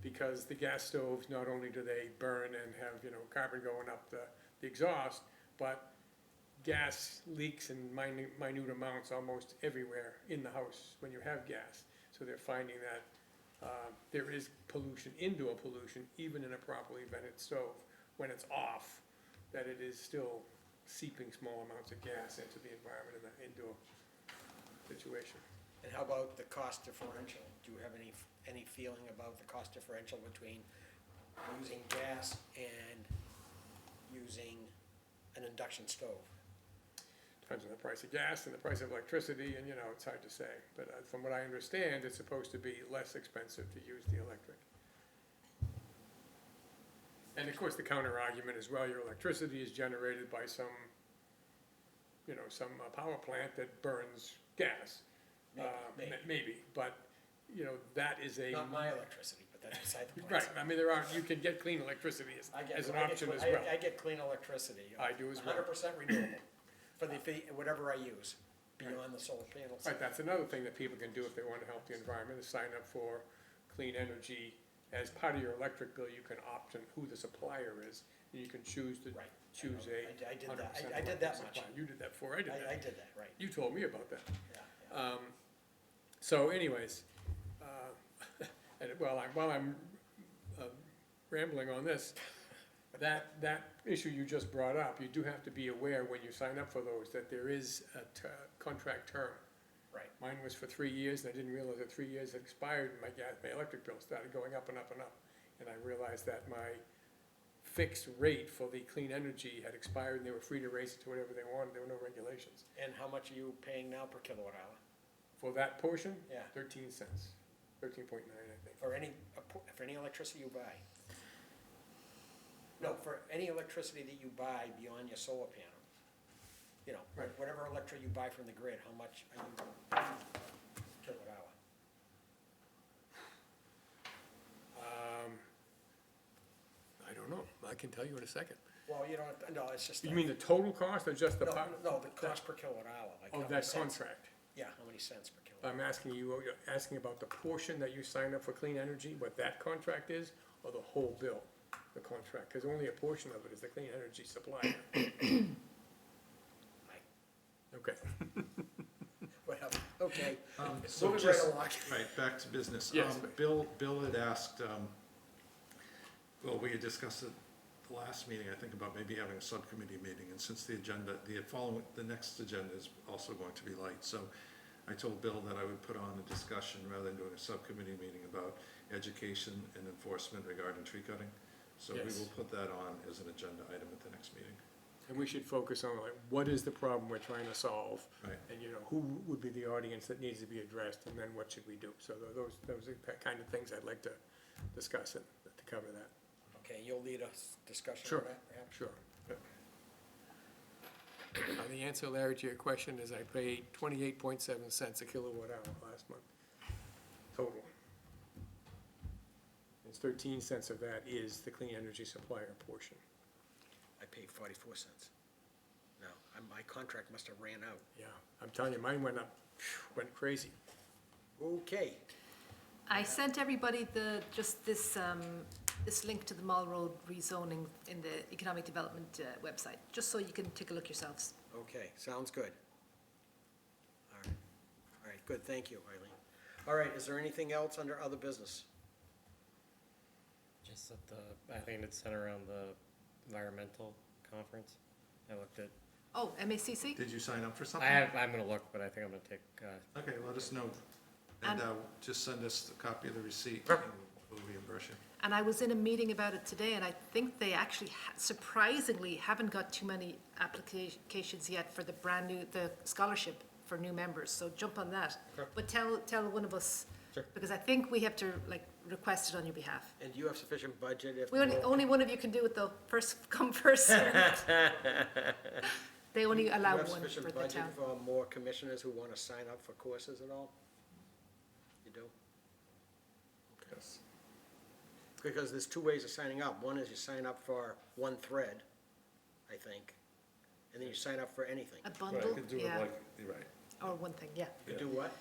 Speaker 6: Because the gas stoves, not only do they burn and have, carbon going up the exhaust, but gas leaks in minute amounts almost everywhere in the house when you have gas. So they're finding that there is pollution, indoor pollution, even in a properly vented stove. When it's off, that it is still seeping small amounts of gas into the environment in the indoor situation.
Speaker 1: And how about the cost differential? Do you have any feeling about the cost differential between using gas and using an induction stove?
Speaker 6: Depends on the price of gas and the price of electricity, and, it's hard to say. But from what I understand, it's supposed to be less expensive to use the electric. And of course, the counter argument is, well, your electricity is generated by some power plant that burns gas. Maybe, but, that is a.
Speaker 1: Not my electricity, but that's beside the point.
Speaker 6: Right, I mean, you can get clean electricity as an option as well.
Speaker 1: I get clean electricity.
Speaker 6: I do as well.
Speaker 1: 100% renewable for whatever I use beyond the solar panels.
Speaker 6: Right, that's another thing that people can do if they want to help the environment, is sign up for clean energy. As part of your electric bill, you can opt in who the supplier is, and you can choose to
Speaker 1: Right.
Speaker 6: choose
Speaker 1: I did that.
Speaker 6: 100%
Speaker 1: I did that
Speaker 6: electric
Speaker 1: much.
Speaker 6: supplier. You did that before I did that.
Speaker 1: I did that, right.
Speaker 6: You told me about that.
Speaker 1: Yeah.
Speaker 6: So anyways, and while I'm rambling on this, that issue you just brought up, you do have to be aware when you sign up for those, that there is a contract term.
Speaker 1: Right.
Speaker 6: Mine was for 3 years, and I didn't realize that 3 years had expired, and my electric bill started going up and up and up. And I realized that my fixed rate for the clean energy had expired, and they were free to raise it to whatever they wanted, there were no regulations.
Speaker 1: And how much are you paying now per kilowatt hour?
Speaker 6: For that portion?
Speaker 1: Yeah.
Speaker 6: 13 cents, 13.9, I think.
Speaker 1: For any electricity you buy? No, for any electricity that you buy beyond your solar panel.
Speaker 6: Right.
Speaker 1: Whatever electricity you buy from the grid, how much are you kilowatt hour?
Speaker 6: I don't know, I can tell you in a second.
Speaker 1: Well, you don't, no, it's just.
Speaker 6: You mean the total cost or just the
Speaker 1: No,
Speaker 6: part?
Speaker 1: no, the cost per kilowatt hour, like how
Speaker 6: Of
Speaker 1: many
Speaker 6: that
Speaker 1: cents?
Speaker 6: contract?
Speaker 1: Yeah, how many cents per kilowatt?
Speaker 6: I'm asking you're asking about the portion that you sign up for clean energy, what that contract is, or the whole bill, the contract? Because only a portion of it is the clean energy supplier. Okay.
Speaker 1: Whatever, okay.
Speaker 4: So
Speaker 1: Moving
Speaker 4: just,
Speaker 1: right along.
Speaker 4: right, back to business.
Speaker 6: Yes.
Speaker 4: Bill had asked, well, we had discussed it the last meeting, I think, about maybe having a subcommittee meeting, and since the agenda, the next agenda is also going to be light, so I told Bill that I would put on a discussion rather than doing a subcommittee meeting about education and enforcement regarding tree cutting. So we
Speaker 6: Yes.
Speaker 4: will put that on as an agenda item at the next meeting.
Speaker 6: And we should focus on, like, what is the problem we're trying to solve?
Speaker 4: Right.
Speaker 6: And, who would be the audience that needs to be addressed, and then what should we do? So those are the kind of things I'd like to discuss and to cover that.
Speaker 1: Okay, you'll lead a discussion
Speaker 6: Sure.
Speaker 1: on that, perhaps?
Speaker 6: Sure. The answer, Larry, to your question is I paid 28.7 cents a kilowatt hour last month, total. It's 13 cents of that is the clean energy supplier portion.
Speaker 1: I paid 44 cents. No, my contract must have ran out.
Speaker 6: Yeah, I'm telling you, mine went up, went crazy.
Speaker 1: Okay,
Speaker 2: I sent everybody this link to the Mall Road rezoning in the Economic Development website, just so you can take a look yourselves.
Speaker 1: okay, sounds good. All right, good, thank you, Eileen. All right, is there anything else under other business?
Speaker 5: Just at I think it's centered around the environmental conference. I looked at,
Speaker 2: Oh, MACC?
Speaker 4: Did you sign up for something?
Speaker 5: I'm gonna look, but I think I'm gonna take,
Speaker 4: Okay, let us know, and
Speaker 2: And-
Speaker 4: just send us a copy of the receipt, and we'll reimburse you.
Speaker 2: And I was in a meeting about it today, and I think they actually surprisingly haven't got too many applications yet for the the scholarship for new members, so jump on that. But tell one of us, because I think we have to, request it on your behalf.
Speaker 1: And do you have sufficient budget if?
Speaker 2: Only one of you can do it though, first come, first served. They only allow
Speaker 1: Do you have
Speaker 2: one for
Speaker 1: sufficient
Speaker 2: the
Speaker 1: budget
Speaker 2: town.
Speaker 1: for more commissioners who want to sign up for courses at all? You do?
Speaker 4: Yes.
Speaker 1: Because there's two ways of signing up. One is you sign up for one thread, I think, and then you sign up for anything.
Speaker 2: A
Speaker 4: Right,
Speaker 2: bundle,
Speaker 4: you could do it
Speaker 2: yeah,
Speaker 4: like, you're right.
Speaker 2: or one thing, yeah.
Speaker 1: You do what?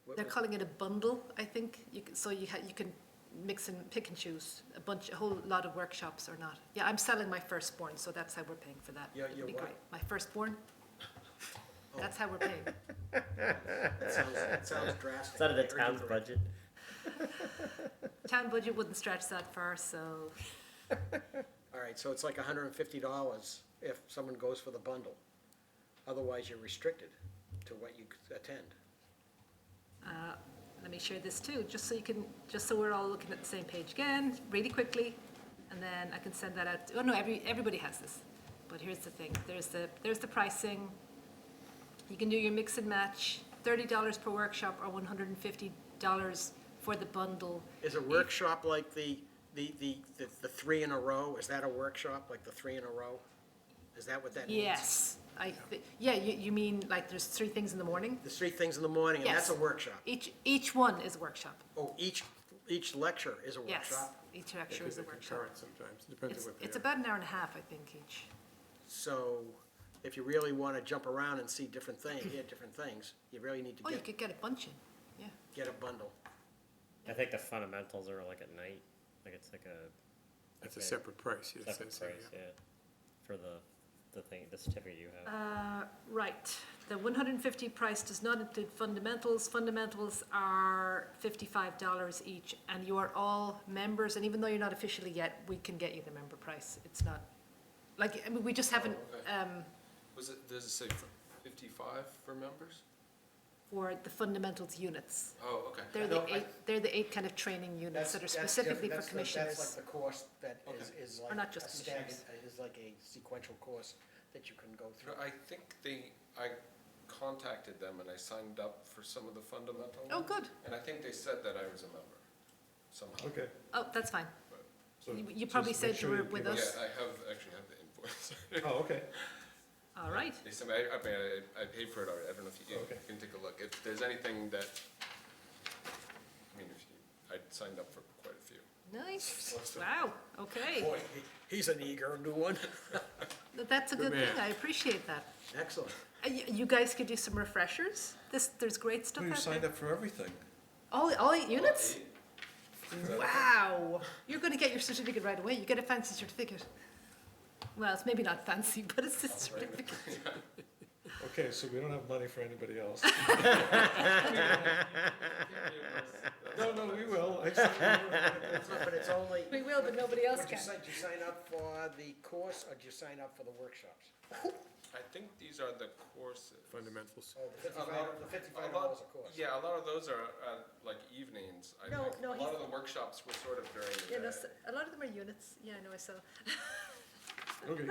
Speaker 1: What
Speaker 2: They're
Speaker 1: was-
Speaker 2: calling it a bundle, I think, so you can mix and pick and choose a whole lot of workshops or not. Yeah, I'm selling my firstborn, so that's how we're paying for that.
Speaker 1: Your
Speaker 2: It'd be
Speaker 1: what?
Speaker 2: great. My firstborn, that's how we're paying.
Speaker 1: That sounds drastic.
Speaker 5: It's out of the
Speaker 1: I heard you
Speaker 5: town's
Speaker 1: correctly.
Speaker 5: budget.
Speaker 2: Town budget wouldn't stretch that far, so,
Speaker 1: All right, so it's like $150 if someone goes for the bundle. Otherwise, you're restricted to what you could attend.
Speaker 2: let me share this too, just so we're all looking at the same page again, really quickly, and then I can send that out. Oh, no, everybody has this, but here's the thing, there's the pricing. You can do your mix and match, $30 per workshop or $150 for the bundle.
Speaker 1: Is a workshop like the 3 in a row, is that a workshop, like the 3 in a row? Is that what that means?
Speaker 2: Yes, yeah, you mean like there's 3 things in the morning?
Speaker 1: There's 3 things in the morning, and that's a
Speaker 2: Yes.
Speaker 1: workshop.
Speaker 2: Each one is a workshop,
Speaker 1: Oh, each lecture is a
Speaker 2: yes.
Speaker 1: workshop?
Speaker 2: Each lecture is a workshop.
Speaker 6: Concurrent sometimes, depends on what they
Speaker 2: It's
Speaker 6: are.
Speaker 2: about an hour and a half, I think, each.
Speaker 1: So if you really want to jump around and see different things, you really need to
Speaker 2: Oh, you could get a bunch in, yeah.
Speaker 1: get a bundle.
Speaker 5: I think the fundamentals are like at night, like it's like a
Speaker 6: That's a separate price, yes.
Speaker 5: separate
Speaker 6: that's-
Speaker 5: price, yeah, for the thing, the certificate you have.
Speaker 2: Right, the 150 price does not include fundamentals. Fundamentals are $55 each, and you are all members, and even though you're not officially yet, we can get you the member price. It's not, like, I mean, we just haven't,
Speaker 7: Does it say 55 for members?
Speaker 2: for the fundamentals units.
Speaker 7: Oh, okay.
Speaker 2: They're the 8 kind of training units that are specifically for commissioners.
Speaker 1: That's like the course that is
Speaker 2: Or not just commissioners.
Speaker 1: is like a sequential course that you can go through.
Speaker 7: I think I contacted them and I signed up for some of the fundamental
Speaker 2: Oh,
Speaker 7: ones,
Speaker 2: good.
Speaker 7: and I think they said that I was a member somehow.
Speaker 4: Okay.
Speaker 2: Oh, that's fine.
Speaker 4: So
Speaker 2: You probably
Speaker 4: just make
Speaker 2: said you
Speaker 4: sure
Speaker 2: were
Speaker 4: give
Speaker 2: with
Speaker 7: Yeah,
Speaker 2: us.
Speaker 7: I actually have the invoice.
Speaker 4: Oh, okay.
Speaker 2: All right.
Speaker 7: They sent me, I paid for it already, I don't know if you
Speaker 4: Okay.
Speaker 7: can take a look. If there's anything that, I signed up for quite a few.
Speaker 2: Nice. Wow, okay.
Speaker 1: Boy, he's an eager new one.
Speaker 2: That's a good
Speaker 6: man.
Speaker 2: thing. I appreciate that.
Speaker 1: Excellent.
Speaker 2: You guys could do some refreshers. There's great stuff
Speaker 4: Oh, you
Speaker 2: out
Speaker 4: signed
Speaker 2: there.
Speaker 4: up for everything.
Speaker 2: All 8 units? Wow. You're going to get your certificate right away. You get a fancy certificate. Well, it's maybe not fancy, but it's a certificate.
Speaker 4: Okay, so we don't have money for anybody else. No, we will.
Speaker 1: But it's only.
Speaker 2: We will, but nobody else
Speaker 1: What'd you
Speaker 2: can.
Speaker 1: say, did you sign up for the course, or did you sign up for the workshops?
Speaker 7: I think these are the courses.
Speaker 6: Fundamentals.
Speaker 1: Oh, the $55 a course.
Speaker 7: Yeah, a lot of those are like evenings, I
Speaker 2: No,
Speaker 7: think.
Speaker 2: no,
Speaker 7: A lot of the workshops were sort of during
Speaker 2: Yeah,
Speaker 7: the
Speaker 2: no,
Speaker 7: day.
Speaker 2: a lot of them are units. Yeah, I know, I saw.
Speaker 4: Okay,
Speaker 7: I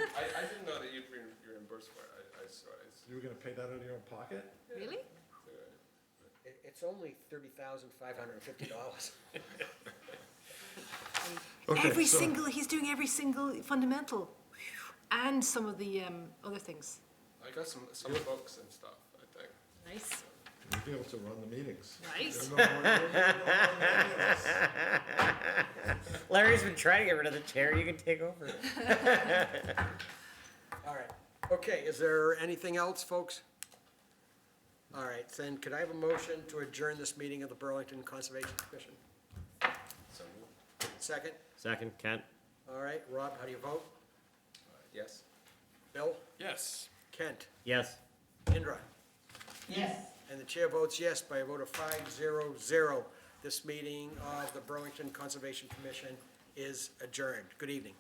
Speaker 7: didn't know that you'd reimbursed for it. I saw it.
Speaker 4: you were gonna pay that out of your own pocket?
Speaker 2: Really?
Speaker 1: It's only $30,550.
Speaker 2: He's doing every single fundamental and some of the other things.
Speaker 7: I got some books and stuff, I think.
Speaker 2: Nice,
Speaker 4: You'll be able to run the meetings.
Speaker 2: nice.
Speaker 5: Larry's been trying to get rid of the chair, you can take over.
Speaker 1: All right. Okay, is there anything else, folks? All right, then could I have a motion to adjourn this meeting of the Burlington Conservation Commission?
Speaker 7: So,
Speaker 1: Second?
Speaker 5: Second, Kent?
Speaker 1: All right, Rob, how do you vote?
Speaker 7: yes.
Speaker 1: Bill?
Speaker 6: Yes.
Speaker 1: Kent?
Speaker 5: Yes.
Speaker 1: Indra? Yes. And the chair votes yes by a vote of 5-0-0. This meeting of the Burlington Conservation Commission is adjourned. Good evening.